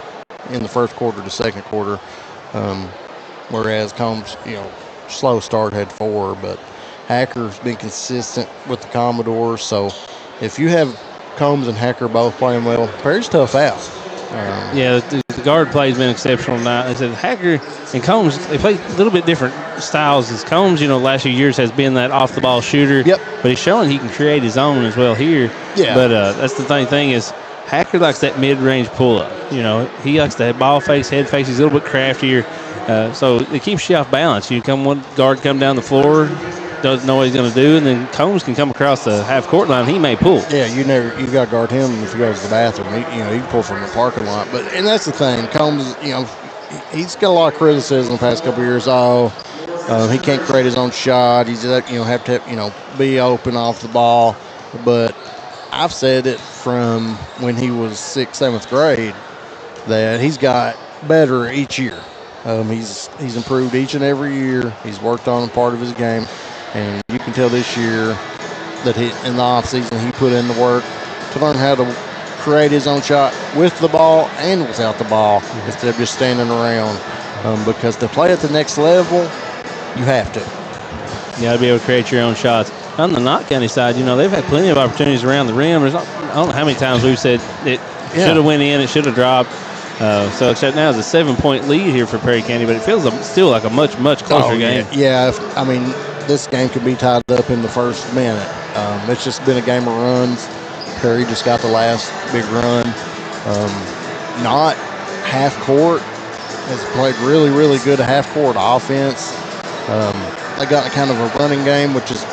in the first quarter to second quarter. whereas Combs, slow start had 4, but Hacker's been consistent with the Commodores. So if you have Combs and Hacker both playing well, Perry's tough out. The guard play has been exceptional now. They said Hacker and Combs, they play a little bit different styles. As Combs, last few years has been that off-the-ball shooter. Yep. But he's showing he can create his own as well here. Yeah. But that's the thing is Hacker likes that mid-range pull-up. He likes the ball fakes, head fakes. He's a little bit craftier. So it keeps you off balance. One guard come down the floor, doesn't know what he's going to do, and then Combs can come across the half-court line. He may pull. Yeah, you got to guard him if he goes to the bathroom. He can pull from the parking lot. And that's the thing. Combs, he's got a lot of criticism the past couple of years. He can't create his own shot. He's have to be open off the ball. But I've said it from when he was 6th, 7th grade that he's got better each year. He's improved each and every year. He's worked on a part of his game. And you can tell this year that in the offseason he put in the work to learn how to create his own shot with the ball and without the ball instead of just standing around. Because to play at the next level, you have to. You got to be able to create your own shots. On the Knott County side, they've had plenty of opportunities around the rim. I don't know how many times we've said it should have went in, it should have dropped. So except now it's a 7-point lead here for Perry County, but it feels still like a much, much closer game. Yeah, this game could be tied up in the first minute. It's just been a game of runs. Perry just got the last big run. Knott half court has played really, really good half court offense. They got kind of a running game, which is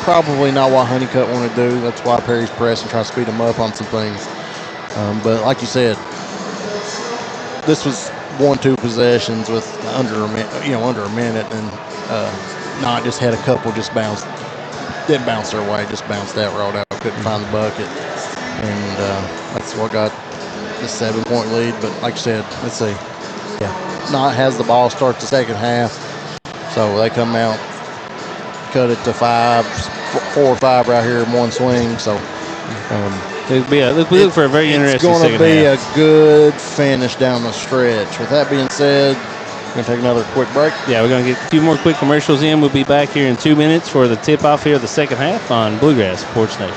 probably not what Honeycutt want to do. That's why Perry's press and try to speed them up on some things. But like you said, this was 1-2 possessions with under a minute, and Knott just had a couple didn't bounce their way, just bounced that road out, couldn't find the bucket, and that's what got the 7-point lead. But like I said, let's see, Knott has the ball, starts the second half, so they come out, cut it to 4 or 5 right here in one swing. So let's look for a very interesting second half. It's going to be a good finish down the stretch. With that being said, we're going to take another quick break. Yeah, we're going to get a few more quick commercials in. We'll be back here in 2 minutes for the tip-off here of the second half on Bluegrass Sports Nation.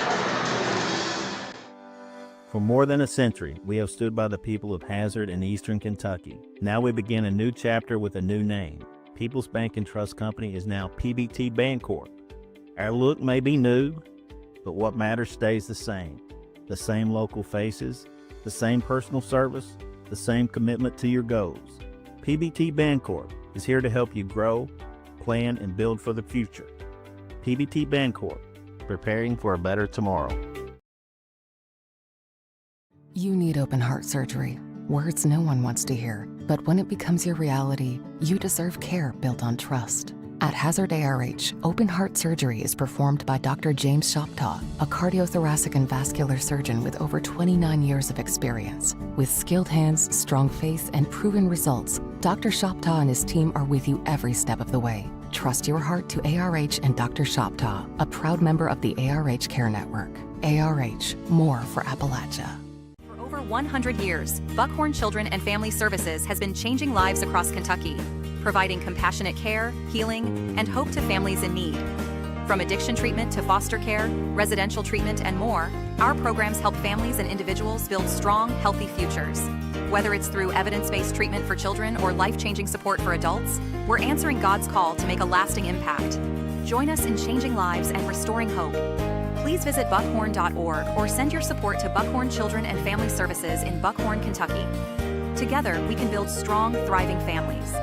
For more than a century, we have stood by the people of Hazard and Eastern Kentucky. Now we begin a new chapter with a new name. People's Bank and Trust Company is now PBT Bancorp. Our look may be new, but what matters stays the same. The same local faces, the same personal service, the same commitment to your goals. PBT Bancorp is here to help you grow, plan, and build for the future. PBT Bancorp, preparing for a better tomorrow. You need open heart surgery. Words no one wants to hear. But when it becomes your reality, you deserve care built on trust. At Hazard ARH, open heart surgery is performed by Dr. James Shoptaw, a cardiothoracic and vascular surgeon with over 29 years of experience. With skilled hands, strong faith, and proven results, Dr. Shoptaw and his team are with you every step of the way. Trust your heart to ARH and Dr. Shoptaw, a proud member of the ARH Care Network. ARH, more for Appalachia. For over 100 years, Buckhorn Children and Family Services has been changing lives across Kentucky, providing compassionate care, healing, and hope to families in need. From addiction treatment to foster care, residential treatment, and more, our programs help families and individuals build strong, healthy futures. Whether it's through evidence-based treatment for children or life-changing support for adults, we're answering God's call to make a lasting impact. Join us in changing lives and restoring hope. Please visit buckhorn.org or send your support to Buckhorn Children and Family Services in Buckhorn, Kentucky. Together, we can build strong, thriving families.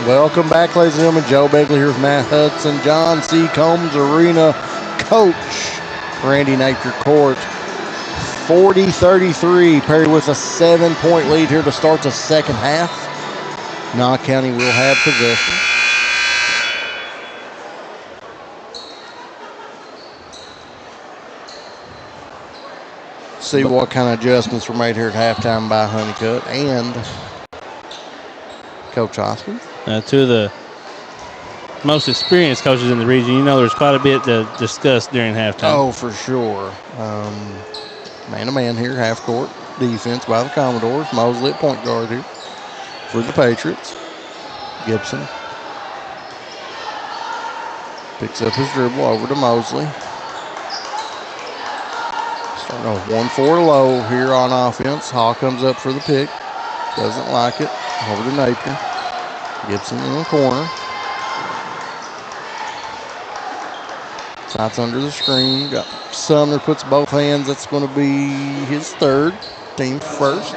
Welcome back, ladies and gentlemen. Joe Begley here with Matt Hudson, John C. Combs Arena coach, Randy Napier Court. 40-33. Perry with a 7-point lead here to start the second half. Knott County will have possession. See what kind of adjustments were made here at halftime by Honeycutt. And Coach Hoskins. Two of the most experienced coaches in the region. You know, there's quite a bit to discuss during halftime. Oh, for sure. Man-to-man here, half-court defense by the Commodores. Mosley at point guard here for the Patriots. Gibson picks up his dribble over to Mosley. Starting off 1-4 low here on offense. Hall comes up for the pick. Doesn't like it. Over to Napier. Gibson in the corner. Shots under the screen. Got Sumner, puts both hands. That's going to be his third. Team first.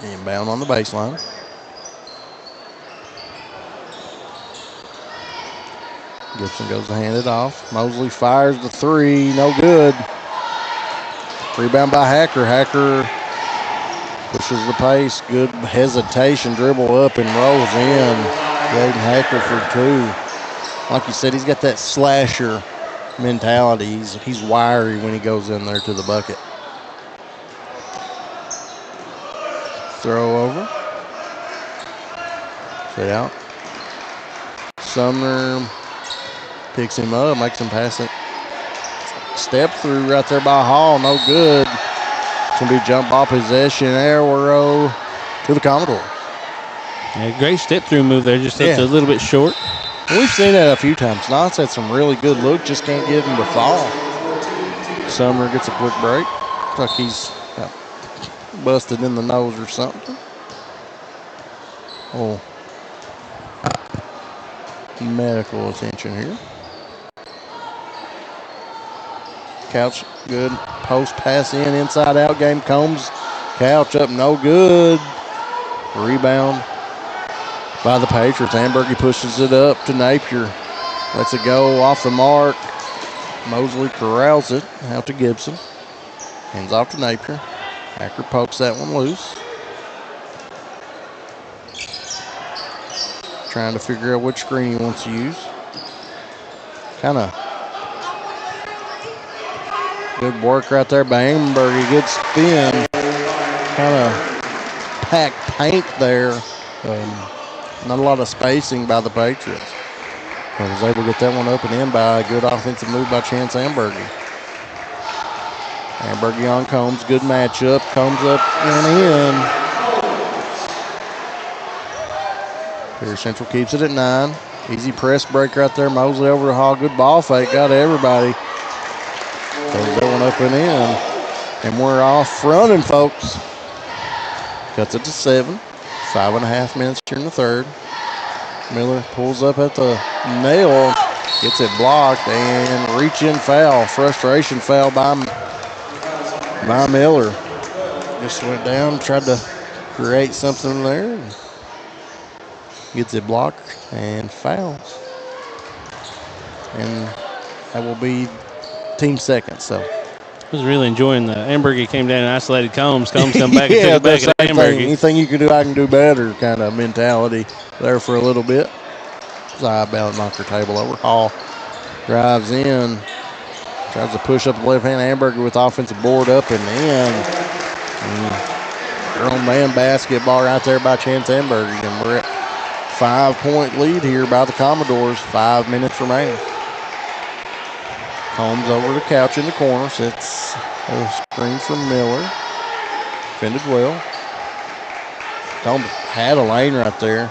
Inbound on the baseline. Gibson goes to hand it off. Mosley fires the three. No good. Rebound by Hacker. Hacker pushes the pace. Good hesitation. Dribble up and rolls in. Jaden Hacker for two. Like you said, he's got that slasher mentality. He's wiry when he goes in there to the bucket. Throw over. Sit out. Sumner picks him up, makes him pass it. Step through right there by Hall, no good. It's going to be jump ball possession, arrow to the Commodore. Yeah, great step through move there, just a little bit short. We've seen that a few times. Knott's had some really good look, just can't get him to fall. Sumner gets a quick break. Looks like he's got busted in the nose or something. Oh, medical attention here. Couch, good post pass inside out game. Combs, Couch up, no good. Rebound by the Patriots. Ambergy pushes it up to Napier. Lets it go off the mark. Mosley corrals it out to Gibson. Hands off to Napier. Hacker pokes that one loose. Trying to figure out which screen he wants to use. Kind of good work right there by Ambergy. Good spin. Kind of packed paint there. Not a lot of spacing by the Patriots. I was able to get that one up and in by a good offensive move by Chance Ambergy. Ambergy on Combs. Good matchup. Combs up and in. Here Central keeps it at 9. Easy press break right there. Mosley over to Hall. Good ball fake. Got everybody. Throws that one up and in. And we're off running, folks. Cuts it to 7. 5.5 minutes here in the third. Miller pulls up at the nail. Gets it blocked and reach-in foul. Frustration foul by Miller. Just went down, tried to create something there. Gets it blocked and fouls. And that will be team second. So I was really enjoying the Ambergy came down and isolated Combs. Combs come back and took it back at Ambergy. Anything you can do, I can do better kind of mentality there for a little bit. Side bound, knocked her table over. Hall drives in. Tries to push up the left hand. Ambergy with offensive board up and in. Her own man basketball right there by Chance Ambergy. And we're at 5-point lead here by the Commodores. 5 minutes remaining. Combs over to Couch in the corner. Sets a screen from Miller. Defended well. Combs had a lane right there.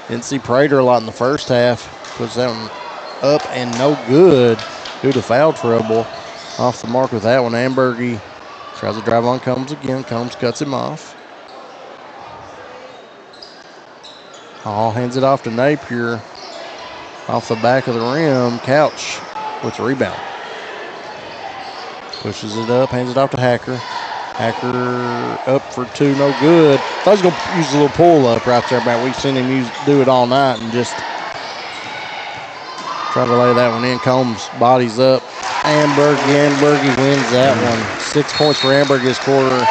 Didn't see Prater a lot in the first half. Puts that one up and no good due to foul trouble. Off the mark with that one. Ambergy tries to drive on Combs again. Combs cuts him off. Hall hands it off to Napier. Off the back of the rim. Couch with the rebound. Pushes it up, hands it off to Hacker. Hacker up for 2, no good. I was going to use a little pull up right there, but we've seen him do it all night and just try to lay that one in. Combs bodies up. Ambergy wins that one. 6 points for Ambergy this quarter.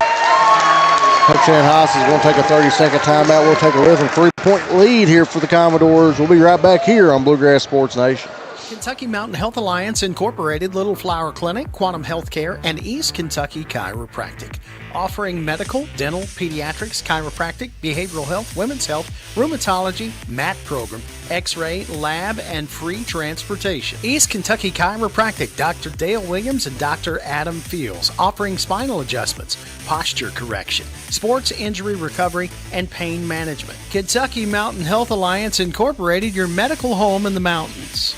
Coach Shan Haas is going to take a 30-second timeout. We'll take a rhythm 3-point lead here for the Commodores. We'll be right back here on Bluegrass Sports Nation. Kentucky Mountain Health Alliance Incorporated, Little Flower Clinic, Quantum Healthcare, and East Kentucky Chiropractic. Offering medical, dental, pediatrics, chiropractic, behavioral health, women's health, rheumatology, MAT program, x-ray, lab, and free transportation. East Kentucky Chiropractic, Dr. Dale Williams and Dr. Adam Fields, offering spinal adjustments, posture correction, sports injury recovery, and pain management. Kentucky Mountain Health Alliance Incorporated, your medical home in the mountains.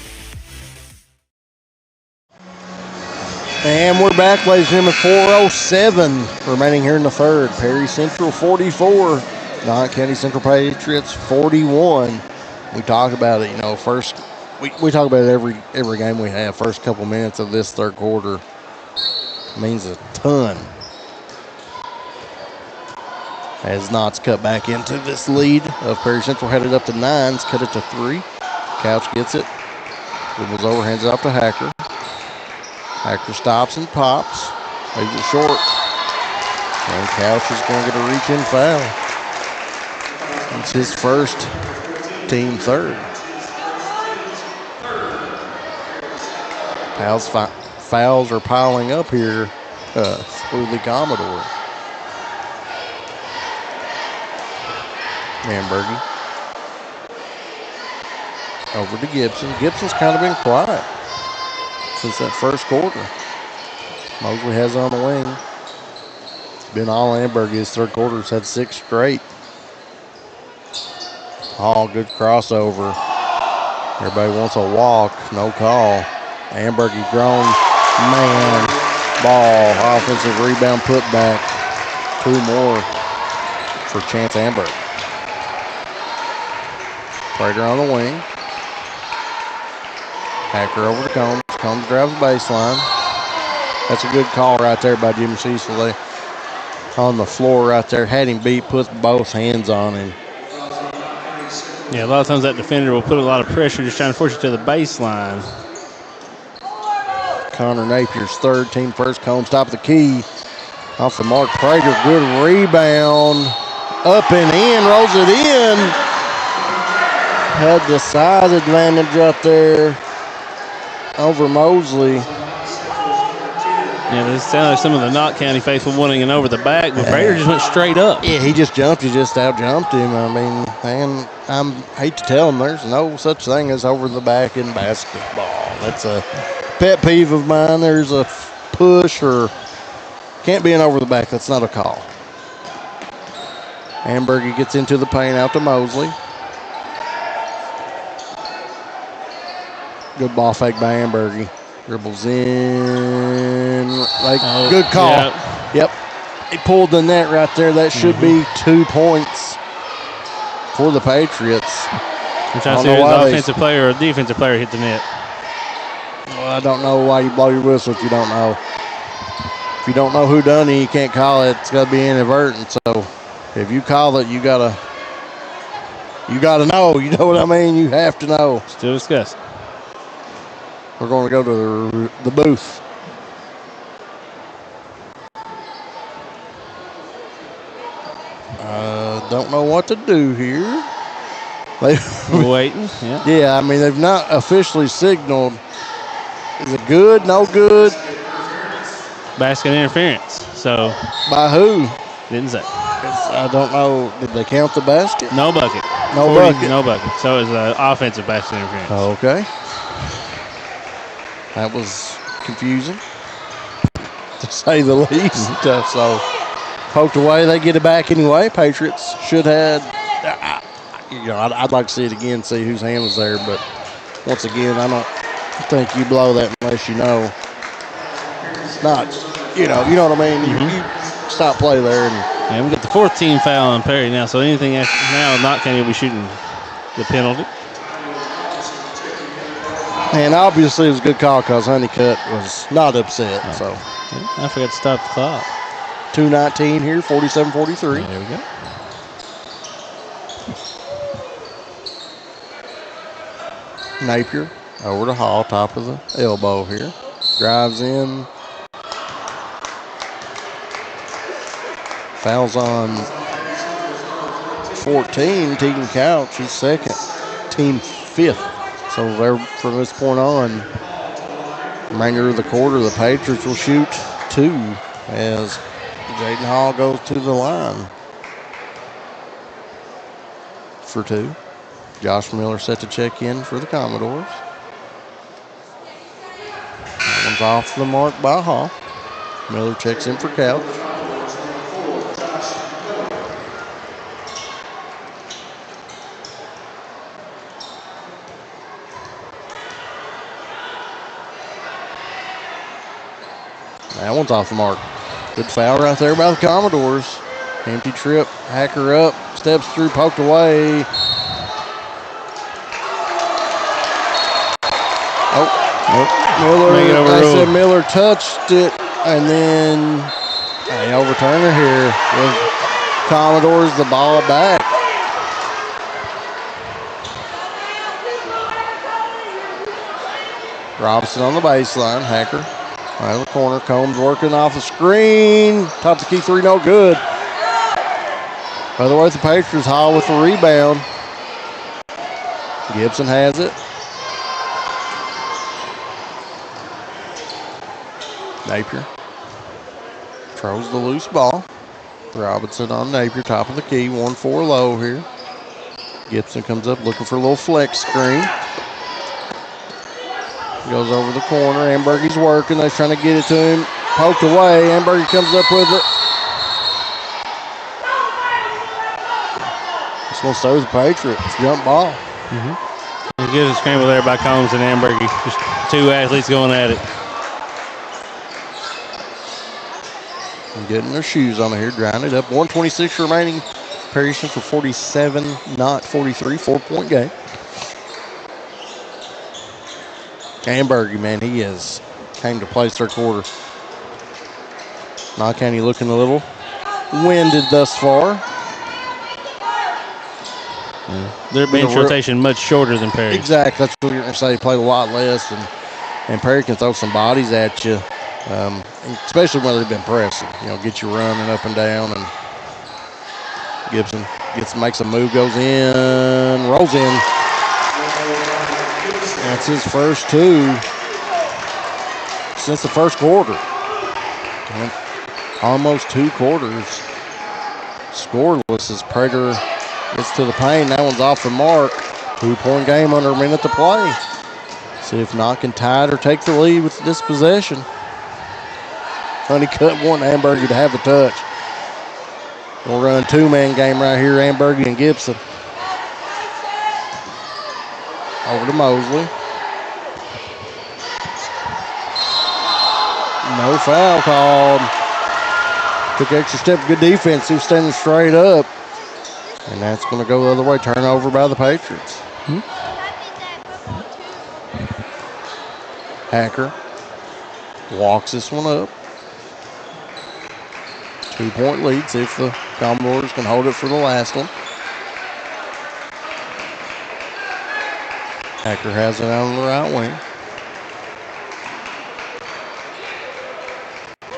And we're back, ladies and gentlemen, 4:07 remaining here in the third. Perry Central 44, Knott County Central Patriots 41. We talked about it, first we talk about it every game we have. First couple minutes of this third quarter means a ton. As Knott's cut back into this lead of Perry Central, headed up to 9, cut it to 3. Couch gets it, dribbles over, hands it off to Hacker. Hacker stops and pops, leaves it short. And Couch is going to get a reach-in foul. It's his first, team third. Fouls are piling up here for the Commodores. Manbergy. Over to Gibson. Gibson's kind of been quiet since that first quarter. Mosley has it on the wing. It's been all Amberg. His third quarter's had 6 straight. All good crossover. Everybody wants a walk. No call. Ambergy grown man. Ball. Offensive rebound put back. 2 more for Chance Amberg. Prater on the wing. Hacker over to Combs. Combs drives the baseline. That's a good call right there by Jimmy Cecil. They on the floor right there. Had him beat, puts both hands on him. Yeah, a lot of times that defender will put a lot of pressure just trying to force you to the baseline. Connor Napier's third, team first. Combs top of the key. Off the mark. Prater, good rebound. Up and in, rolls it in. Had the size advantage up there over Mosley. Yeah, this sounds like some of the Knott County faithful wanting an over the back, but Prater just went straight up. Yeah, he just jumped. He just out-jumped him. I mean, and I hate to tell him there's no such thing as over the back in basketball. That's a pet peeve of mine. There's a push or can't be an over the back. That's not a call. Ambergy gets into the paint out to Mosley. Good ball fake by Ambergy. Dribbles in. Good call. Yep. He pulled the net right there. That should be 2 points for the Patriots. I'm trying to see if the offensive player or defensive player hit the net. Well, I don't know why you blow your whistle if you don't know. If you don't know who done it, you can't call it. It's got to be inadvertent. So if you call it, you gotta know. You know what I mean? You have to know. Still discuss. We're going to go to the booth. Don't know what to do here. We're waiting. Yeah. Yeah, I mean, they've not officially signaled. Is it good? No good? Basket interference. So. By who? Didn't say. I don't know. Did they count the basket? No bucket. No bucket. No bucket. So it was an offensive basket interference. Okay. That was confusing, to say the least. So, poked away. They get it back anyway. Patriots should have. I'd like to see it again, see whose hand was there. But once again, I don't think you blow that unless you know. It's not, you know what I mean. You stop play there, and we got the 4th team foul on Perry now. So anything after now, Knott County will be shooting the penalty. And obviously it was a good call because Honeycutt was not upset. Oh. So I forgot to stop the clock. 2:19 here, 47-43. There we go. Napier over to Hall, top of the elbow here. Drives in. Fouls on 14, Tegan Couch. He's second. Team 5th. So there, from this point on, remainder of the quarter, the Patriots will shoot 2 as Jaden Hall goes to the line for 2. Josh Miller set to check in for the Commodores. That one's off the mark by Hall. Miller checks in for Couch. That one's off the mark. Good foul right there by the Commodores. Empty trip, Hacker up, steps through, poked away. Oh, nope. Miller, they said Miller touched it, and then they overturn it here. With Commodores the ball back. Robinson on the baseline, Hacker. Right in the corner, Combs working off the screen. Top of the key three, no good. By the way, the Patriots, Hall with the rebound. Gibson has it. Napier throws the loose ball. Robinson on Napier, top of the key, 1-4 low here. Gibson comes up looking for a little flex screen. Goes over the corner. Ambergy's working. They're trying to get it to him. Poked away. Ambergy comes up with it. This one stays with the Patriots. Jump ball. Mm-hmm. Good scramble there by Combs and Ambergy. Just 2 athletes going at it. And getting their shoes on here. Drying it up. 1:26 remaining. Perry Central 47, Knott 43. 4-point game. Ambergy, man, he has came to play third quarter. Knott County looking a little winded thus far. Their bench rotation much shorter than Perry. Exactly. That's what you're going to say. He played a lot less, and Perry can throw some bodies at you, especially when they've been pressing. You know, get you running up and down. And Gibson makes a move, goes in, rolls in. That's his first 2 since the first quarter. And almost 2 quarters scoreless as Prater gets to the paint. That one's off the mark. 2-point game under a minute to play. See if Knott can tie it or take the lead with this possession. Honeycutt wanting Ambergy to have the touch. We'll run a 2-man game right here, Ambergy and Gibson. Over to Mosley. No foul called. Took extra step, good defense. He was standing straight up. And that's going to go the other way. Turnover by the Patriots. Hacker walks this one up. 2-point lead. See if the Commodores can hold it for the last one. Hacker has it out on the right wing.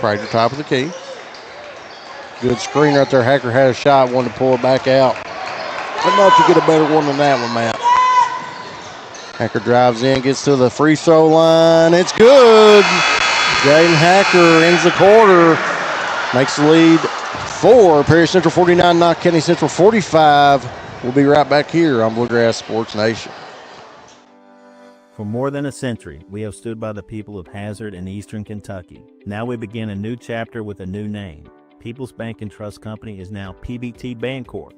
Prater top of the key. Good screen right there. Hacker had a shot, wanted to pull it back out. Enough to get a better one than that one, Matt. Hacker drives in, gets to the free throw line. It's good. Jaden Hacker ends the quarter. Makes the lead 4. Perry Central 49, Knott County Central 45. We'll be right back here on Bluegrass Sports Nation. For more than a century, we have stood by the people of Hazard and Eastern Kentucky. Now we begin a new chapter with a new name. People's Bank and Trust Company is now PBT Bancorp.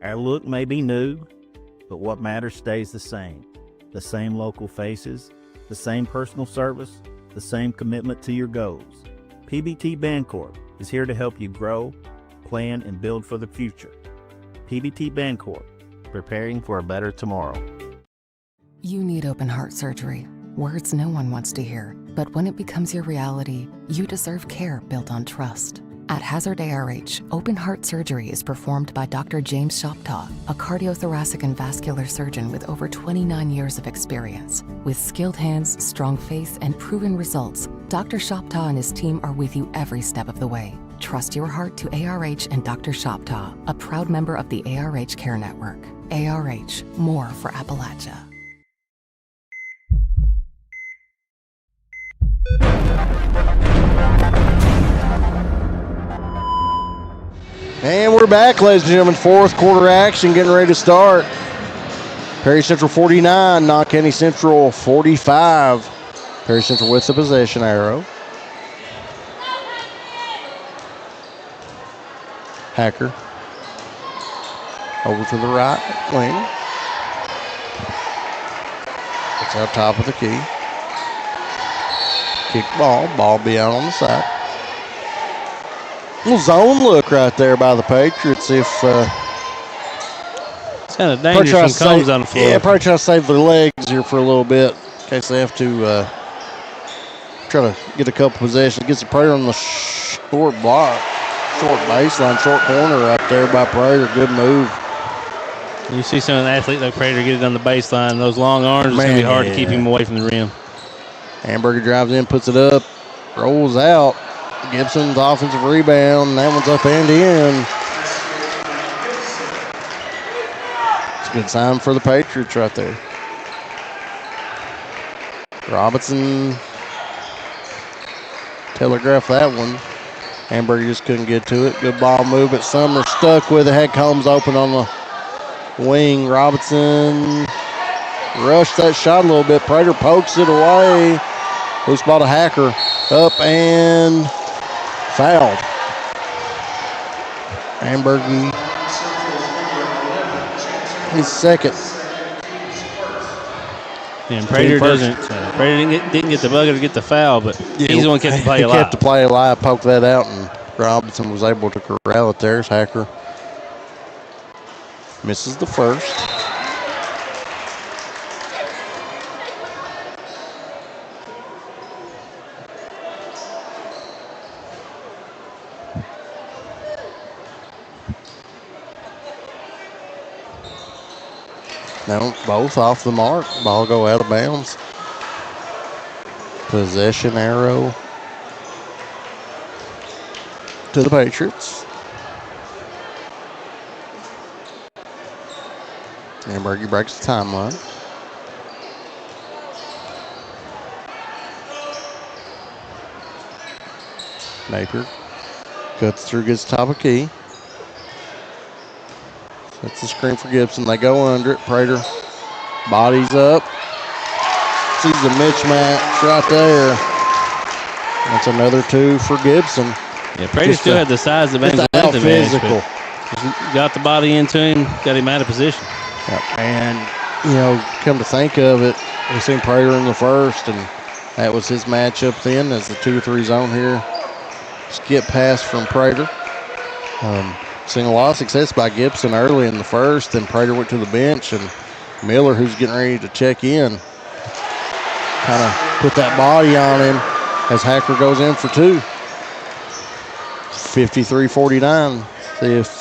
Our look may be new, but what matters stays the same. The same local faces, the same personal service, the same commitment to your goals. PBT Bancorp is here to help you grow, plan, and build for the future. PBT Bancorp, preparing for a better tomorrow. You need open heart surgery. Words no one wants to hear. But when it becomes your reality, you deserve care built on trust. At Hazard ARH, open heart surgery is performed by Dr. James Shoptaw, a cardiothoracic and vascular surgeon with over 29 years of experience. With skilled hands, strong faith, and proven results, Dr. Shoptaw and his team are with you every step of the way. Trust your heart to ARH and Dr. Shoptaw, a proud member of the ARH Care Network. ARH, more for Appalachia. And we're back, ladies and gentlemen. Fourth quarter action getting ready to start. Perry Central 49, Knott County Central 45. Perry Central with the possession arrow. Hacker over to the right wing. It's up top of the key. Kick ball. Ball be out on the side. Little zone look right there by the Patriots. If it's kind of dangerous when cones on the floor. Yeah, probably try to save their legs here for a little bit in case they have to try to get a couple possessions. Gets the Prater on the short block. Short baseline, short corner right there by Prater. Good move. You see some of the athlete like Prater get it on the baseline. Those long arms, it's going to be hard to keep him away from the rim. Hamburger drives in, puts it up, rolls out. Gibson's offensive rebound. That one's up and in. It's a good sign for the Patriots right there. Robinson telegraphed that one. Hamburger just couldn't get to it. Good ball movement. Sumner stuck with it. Had Combs open on the wing. Robinson rushed that shot a little bit. Prater pokes it away. Loose ball to Hacker. Up and fouled. Hamburger, his second. Yeah, and Prater didn't get the bucket to get the foul, but he's the one kept the play alive. He kept the play alive, poked that out, and Robinson was able to corral it there. Hacker misses the first. No, both off the mark. Ball go out of bounds. Possession arrow to the Patriots. Hamburger breaks the timeline. Napier cuts through, gets top of key. That's the screen for Gibson. They go under it. Prater bodies up. Sees the mismatch right there. That's another two for Gibson. Yeah, Prater still had the size advantage. Physical. Got the body into him, got him out of position. Yep. And, come to think of it, we seen Prater in the first, and that was his matchup then as the 2-3 zone here. Skip pass from Prater. Seen a lot of success by Gibson early in the first, then Prater went to the bench, and Miller, who's getting ready to check in, kind of put that body on him as Hacker goes in for two. 53-49. See if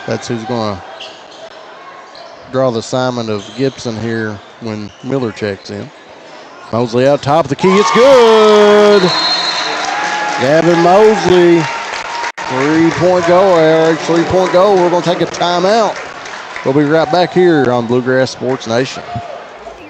that's who's going to draw the assignment of Gibson here when Miller checks in. Mosley out top of the key. It's good. Gavin Mosley. 3-point goal, Eric. 3-point goal. We're going to take a timeout. We'll be right back here on Bluegrass Sports Nation.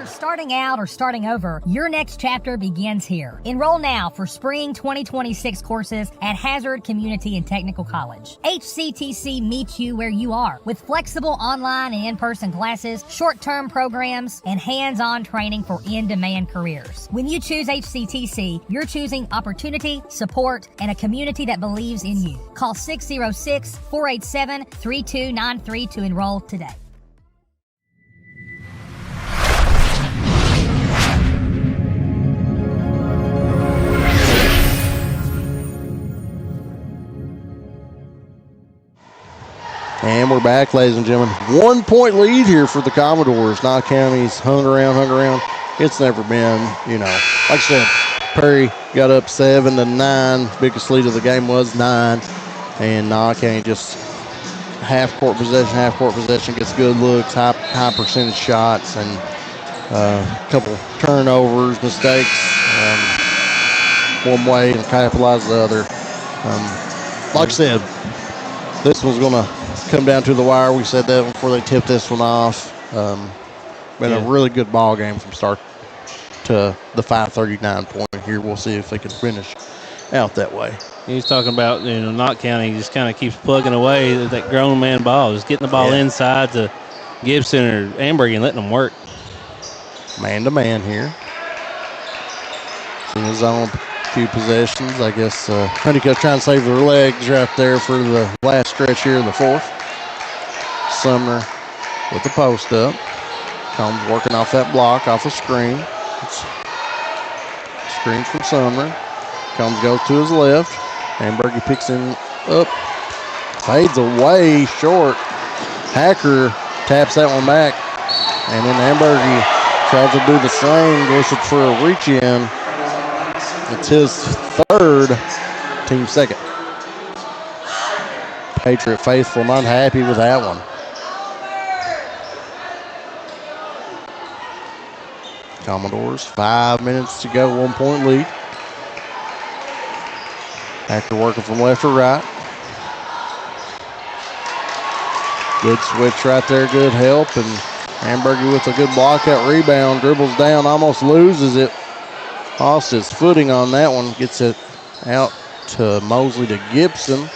Starting out or starting over, your next chapter begins here. Enroll now for spring 2026 courses at Hazard Community and Technical College. HCTC meets you where you are with flexible online and in-person classes, short-term programs, and hands-on training for in-demand careers. When you choose HCTC, you're choosing opportunity, support, and a community that believes in you. Call 606-487-3293 to enroll today. And we're back, ladies and gentlemen. 1-point lead here for the Commodores. Knott County's hung around. It's never been, like I said, Perry got up 7-9. Biggest lead of the game was 9. And Knott County just half-court possession, gets good looks, high percentage shots, and a couple turnovers, mistakes. One way and capitalize the other. Like I said, this one's going to come down to the wire. We said that before they tipped this one off. Been a really good ball game from start to the 5:39 point here. We'll see if they can finish out that way. He's talking about, Knott County just kind of keeps plugging away at that grown man ball, just getting the ball inside to Gibson or Amberg and letting them work. Man to man here. In his own few possessions, I guess Honeycutt trying to save their legs right there for the last stretch here in the fourth. Sumner with the post up. Combs working off that block, off the screen. Screen from Sumner. Combs goes to his left. Amberg picks him up. Fades away short. Hacker taps that one back. And then Amberg tries to do the same. Goes for a reach in. It's his third, team second. Patriot faithful not happy with that one. Commodores, 5 minutes to go, 1 point lead. Hacker working from left to right. Good switch right there, good help. And Amberg with a good block out rebound, dribbles down, almost loses it. Lost his footing on that one, gets it out to Mosley to Gibson.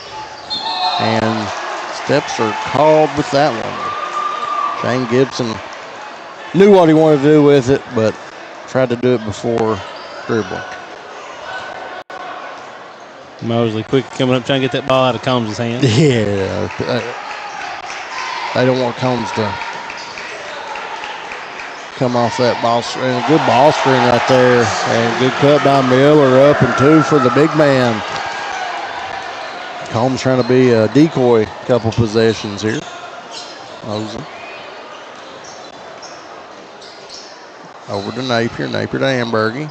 And steps are called with that one. Shane Gibson knew what he wanted to do with it, but tried to do it before dribbling. Mosley quick coming up, trying to get that ball out of Combs' hand. Yeah. They don't want Combs to come off that ball screen. A good ball screen right there. And good cut by Miller, up and two for the big man. Combs trying to be a decoy couple possessions here. Mosley. Over to Napier. Napier to Amberg.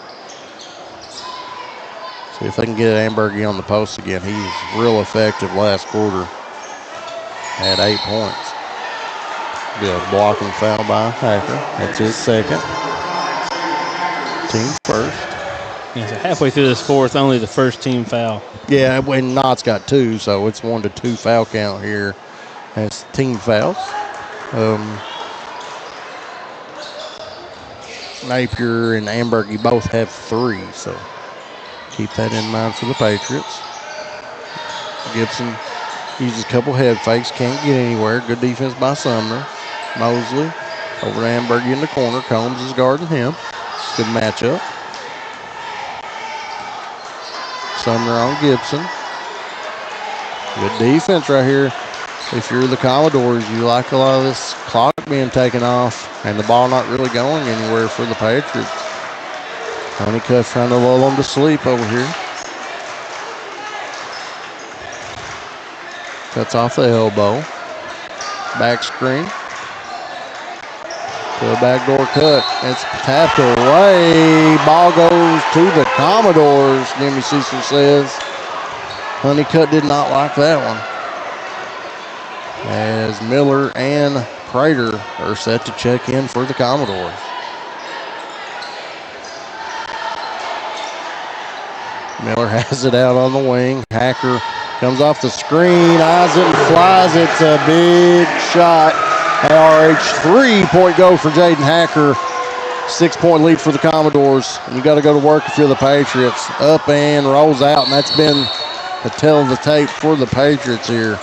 See if they can get Amberg on the post again. He's real effective last quarter. Had 8 points. Be a blocking foul by Hacker. That's his second. Team first. Yeah, so halfway through this fourth, only the first team foul. Yeah, when Knott's got 2, so it's 1 to 2 foul count here. That's team fouls. Napier and Amberg both have 3, so keep that in mind for the Patriots. Gibson uses a couple head fakes, can't get anywhere. Good defense by Sumner. Mosley over to Amberg in the corner. Combs is guarding him. Good matchup. Sumner on Gibson. Good defense right here. If you're the Commodores, you like a lot of this clock being taken off and the ball not really going anywhere for the Patriots. Honeycutt trying to lull them to sleep over here. Cuts off the elbow. Back screen. To a backdoor cut. It's tapped away. Ball goes to the Commodores, Jimmy Cecil says. Honeycutt did not like that one. As Miller and Prater are set to check in for the Commodores. Miller has it out on the wing. Hacker comes off the screen, eyes it and flies. It's a big shot. ARH 3-point go for Jaden Hacker. 6-point lead for the Commodores. And you got to go to work if you're the Patriots. Up and rolls out, and that's been the tail of the tape for the Patriots here.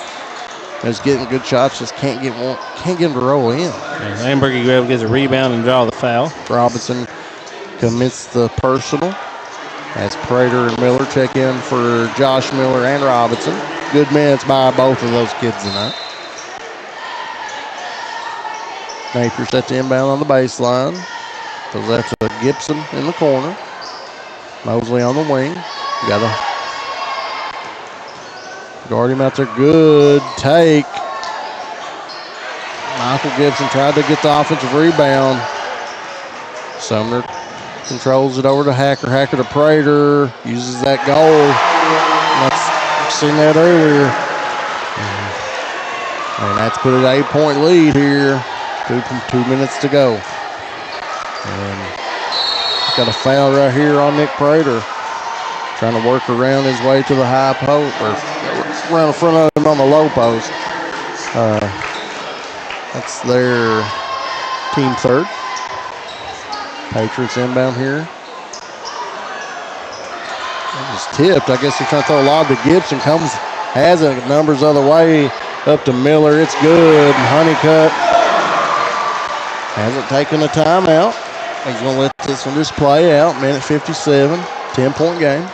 Is getting good shots, just can't get him to roll in. Amberg gets a rebound and draw the foul. Robinson commits the personal. As Prater and Miller check in for Josh Miller and Robinson. Good minutes by both of those kids tonight. Napier set to inbound on the baseline. Goes that to Gibson in the corner. Mosley on the wing. Got to guard him out there. Good take. Michael Gibson tried to get the offensive rebound. Sumner controls it over to Hacker. Hacker to Prater. Uses that goal. I've seen that earlier. And that's put an 8-point lead here. 2 minutes to go. And got a foul right here on Nick Prater. Trying to work around his way to the high post, or around the front of him on the low post. That's their team third. Patriots inbound here. It's tipped. I guess they're trying to throw a lob to Gibson. Has it. Numbers other way. Up to Miller. It's good. Honeycutt hasn't taken a timeout. He's going to let this one just play out. Minute 57. 10-point game.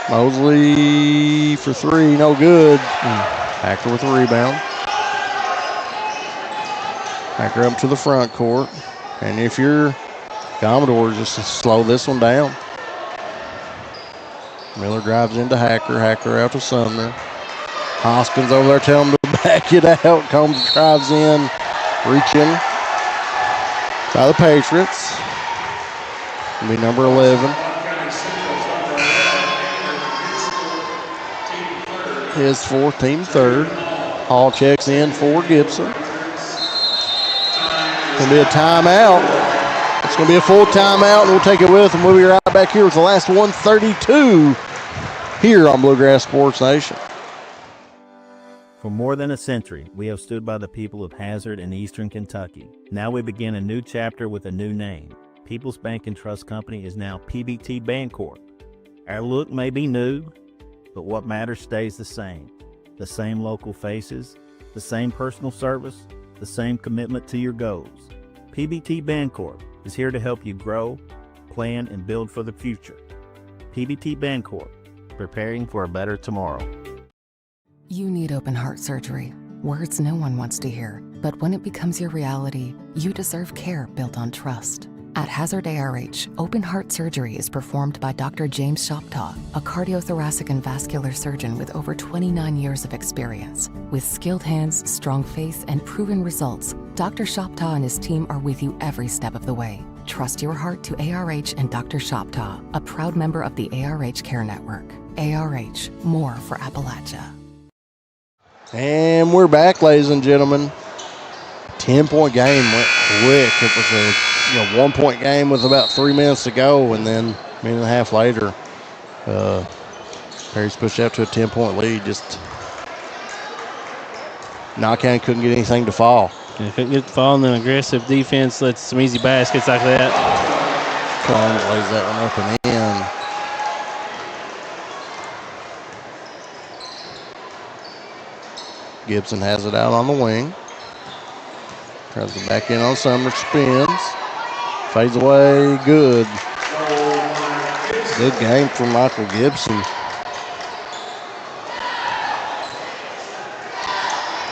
Mosley for three. No good. Hacker with a rebound. Hacker up to the front court. And if you're Commodores, just slow this one down. Miller drives into Hacker. Hacker out to Sumner. Hoskins over there telling him to back it out. Combs drives in. Reaching by the Patriots. It'll be number 11. His fourth, team third. Hall checks in for Gibson. Going to be a timeout. It's going to be a full timeout, and we'll take it with, and we'll be right back here with the last 132 here on Bluegrass Sports Nation. For more than a century, we have stood by the people of Hazard and Eastern Kentucky. Now we begin a new chapter with a new name. People's Bank and Trust Company is now PBT Bancorp. Our look may be new, but what matters stays the same. The same local faces, the same personal service, the same commitment to your goals. PBT Bancorp is here to help you grow, plan, and build for the future. PBT Bancorp, preparing for a better tomorrow. You need open heart surgery. Words no one wants to hear. But when it becomes your reality, you deserve care built on trust. At Hazard ARH, open heart surgery is performed by Dr. James Shoptaw, a cardiothoracic and vascular surgeon with over 29 years of experience. With skilled hands, strong faith, and proven results, Dr. Shoptaw and his team are with you every step of the way. Trust your heart to ARH and Dr. Shoptaw, a proud member of the ARH Care Network. ARH, more for Appalachia. And we're back, ladies and gentlemen. 10-point game went quick. It was a 1-point game with about 3 minutes to go, and then a minute and a half later, Perry's pushed out to a 10-point lead. Just Knott County couldn't get anything to fall. Yeah, couldn't get the fall, and then aggressive defense lets some easy baskets like that. Combs lays that one up and in. Gibson has it out on the wing. Tries to back in on Sumner, spins. Fades away, good. Good game for Michael Gibson.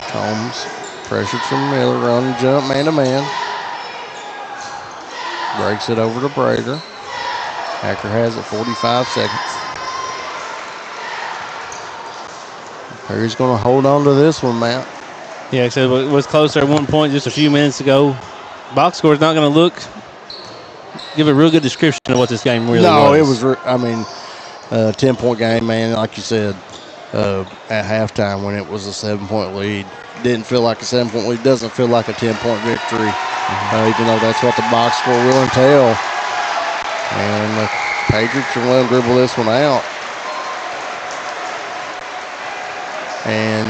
Combs, pressured from Miller, run, jump, man-to-man. Breaks it over to Brader. Hacker has it, 45 seconds. Perry's going to hold on to this one, Matt. Yeah, like I said, it was closer at one point just a few minutes ago. Box score is not going to give a real good description of what this game really was. No, it was, 10-point game, man, like you said, at halftime when it was a 7-point lead. Didn't feel like a 7-point lead. Doesn't feel like a 10-point victory, even though that's what the box score will entail. And the Patriots are going to dribble this one out. And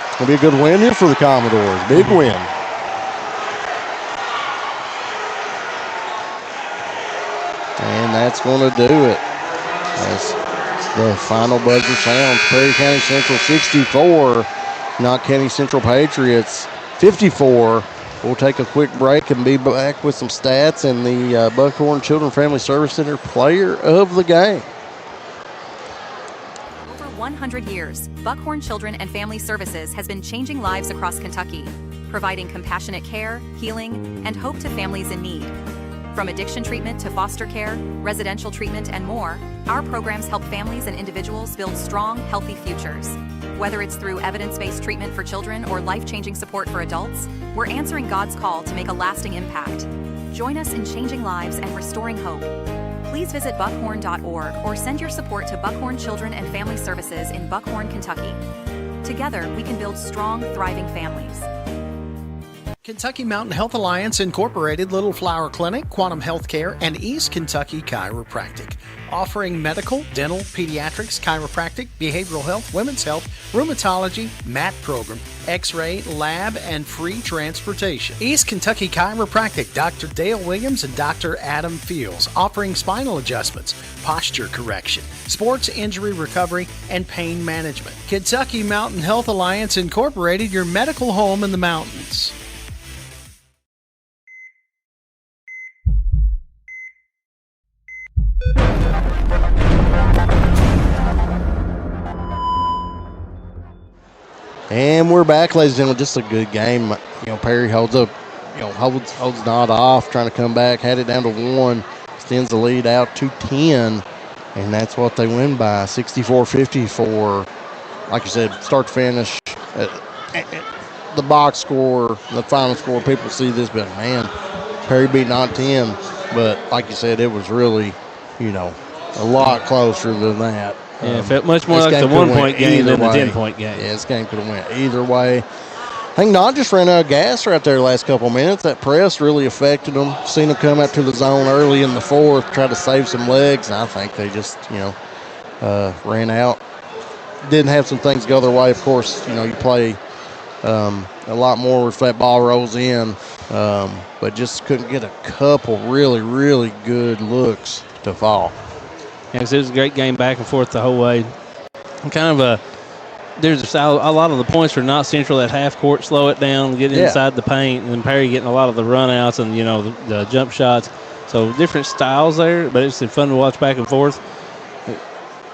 it's going to be a good win here for the Commodores. Big win. And that's going to do it. As the final buzzer sounds, Perry County Central 64, Knott County Central Patriots 54. We'll take a quick break and be back with some stats and the Buckhorn Children Family Service Center player of the game. 100 years, Buckhorn Children and Family Services has been changing lives across Kentucky, providing compassionate care, healing, and hope to families in need. From addiction treatment to foster care, residential treatment, and more, our programs help families and individuals build strong, healthy futures. Whether it's through evidence-based treatment for children or life-changing support for adults, we're answering God's call to make a lasting impact. Join us in changing lives and restoring hope. Please visit buckhorn.org or send your support to Buckhorn Children and Family Services in Buckhorn, Kentucky. Together, we can build strong, thriving families. Kentucky Mountain Health Alliance Incorporated, Little Flower Clinic, Quantum Healthcare, and East Kentucky Chiropractic. Offering medical, dental, pediatrics, chiropractic, behavioral health, women's health, rheumatology, MAT program, x-ray, lab, and free transportation. East Kentucky Chiropractic, Dr. Dale Williams and Dr. Adam Fields, offering spinal adjustments, posture correction, sports injury recovery, and pain management. Kentucky Mountain Health Alliance Incorporated, your medical home in the mountains. And we're back, ladies and gentlemen. Just a good game. Perry holds up, holds Knott off, trying to come back. Had it down to 1, extends the lead out to 10, and that's what they win by, 64-54. Like you said, start to finish. The box score, the final score, people see this, but man, Perry beat Knott 10. But like you said, it was really, a lot closer than that. Yeah, it felt much more like the 1-point game than the 10-point game. Yeah, this game could have went either way. I think Knott just ran out of gas right there the last couple of minutes. That press really affected them. Seen them come out to the zone early in the fourth, try to save some legs, and I think they just, ran out. Didn't have some things go their way. Of course, you play a lot more if that ball rolls in, but just couldn't get a couple really, really good looks to fall. Yeah, it was a great game back and forth the whole way. And there's a lot of the points were not central at half court, slow it down, get inside the paint, and then Perry getting a lot of the run outs and, the jump shots. So different styles there, but it's fun to watch back and forth.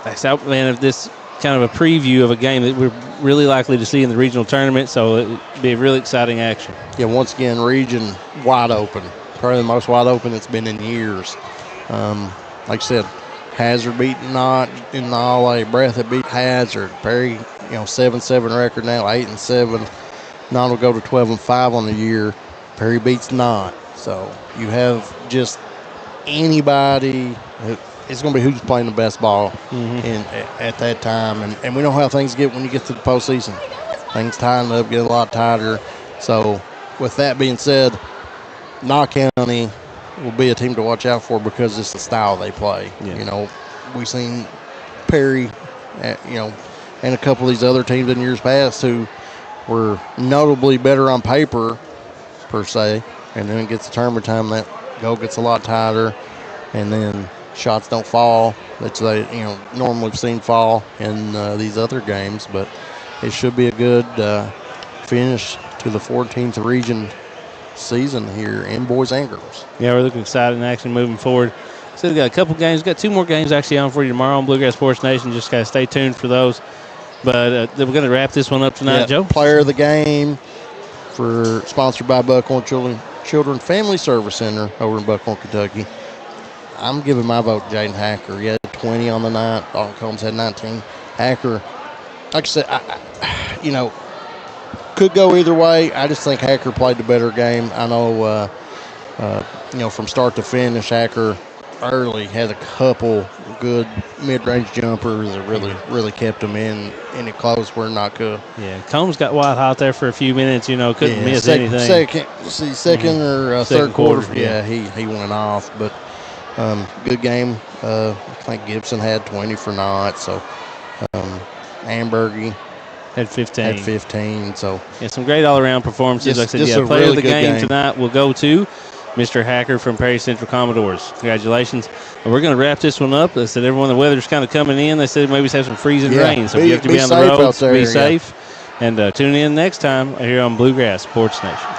That's out, man, of this kind of a preview of a game that we're really likely to see in the regional tournament, so it'd be a really exciting action. Yeah, once again, region wide open. Probably the most wide open it's been in years. Like I said, Hazard beat Knott in the All-A. Breathitt beat Hazard. Perry, 7-7 record now, 8-7. Knott will go to 12-5 on the year. Perry beats Knott. So you have just anybody. It's going to be who's playing the best ball at that time. And we know how things get when you get to the postseason. Things tighten up, get a lot tighter. So with that being said, Knott County will be a team to watch out for because it's the style they play. Yeah. We've seen Perry, and a couple of these other teams in years past who were notably better on paper, per se, and then it gets to tournament time, that goal gets a lot tighter, and then shots don't fall, which they normally have seen fall in these other games. But it should be a good finish to the 14th region season here in boys and girls. Yeah, we're looking excited in action moving forward. So we've got a couple games. Got 2 more games actually on for you tomorrow on Bluegrass Sports Nation. Just got to stay tuned for those. But we're going to wrap this one up tonight, Joe. Player of the game sponsored by Buckhorn Children Family Service Center over in Buckhorn, Kentucky. I'm giving my vote to Jaden Hacker. He had 20 on the night. Dalton Combs had 19. Hacker, like I said, could go either way. I just think Hacker played the better game. I know, from start to finish, Hacker early had a couple good mid-range jumpers that really kept him in it close where not good. Yeah, Combs got white hot there for a few minutes. Couldn't miss anything. Second or third quarter. Yeah, he went off, but good game. I think Gibson had 20 for Knott. So Ambergy had 15. So some great all-around performances. Like I said, player of the game tonight will go to Mr. Hacker from Perry Central Commodores. Congratulations. And we're going to wrap this one up. They said everyone, the weather's kind of coming in. They said maybe have some freezing rain. So you have to be on the road, be safe. And tune in next time here on Bluegrass Sports Nation.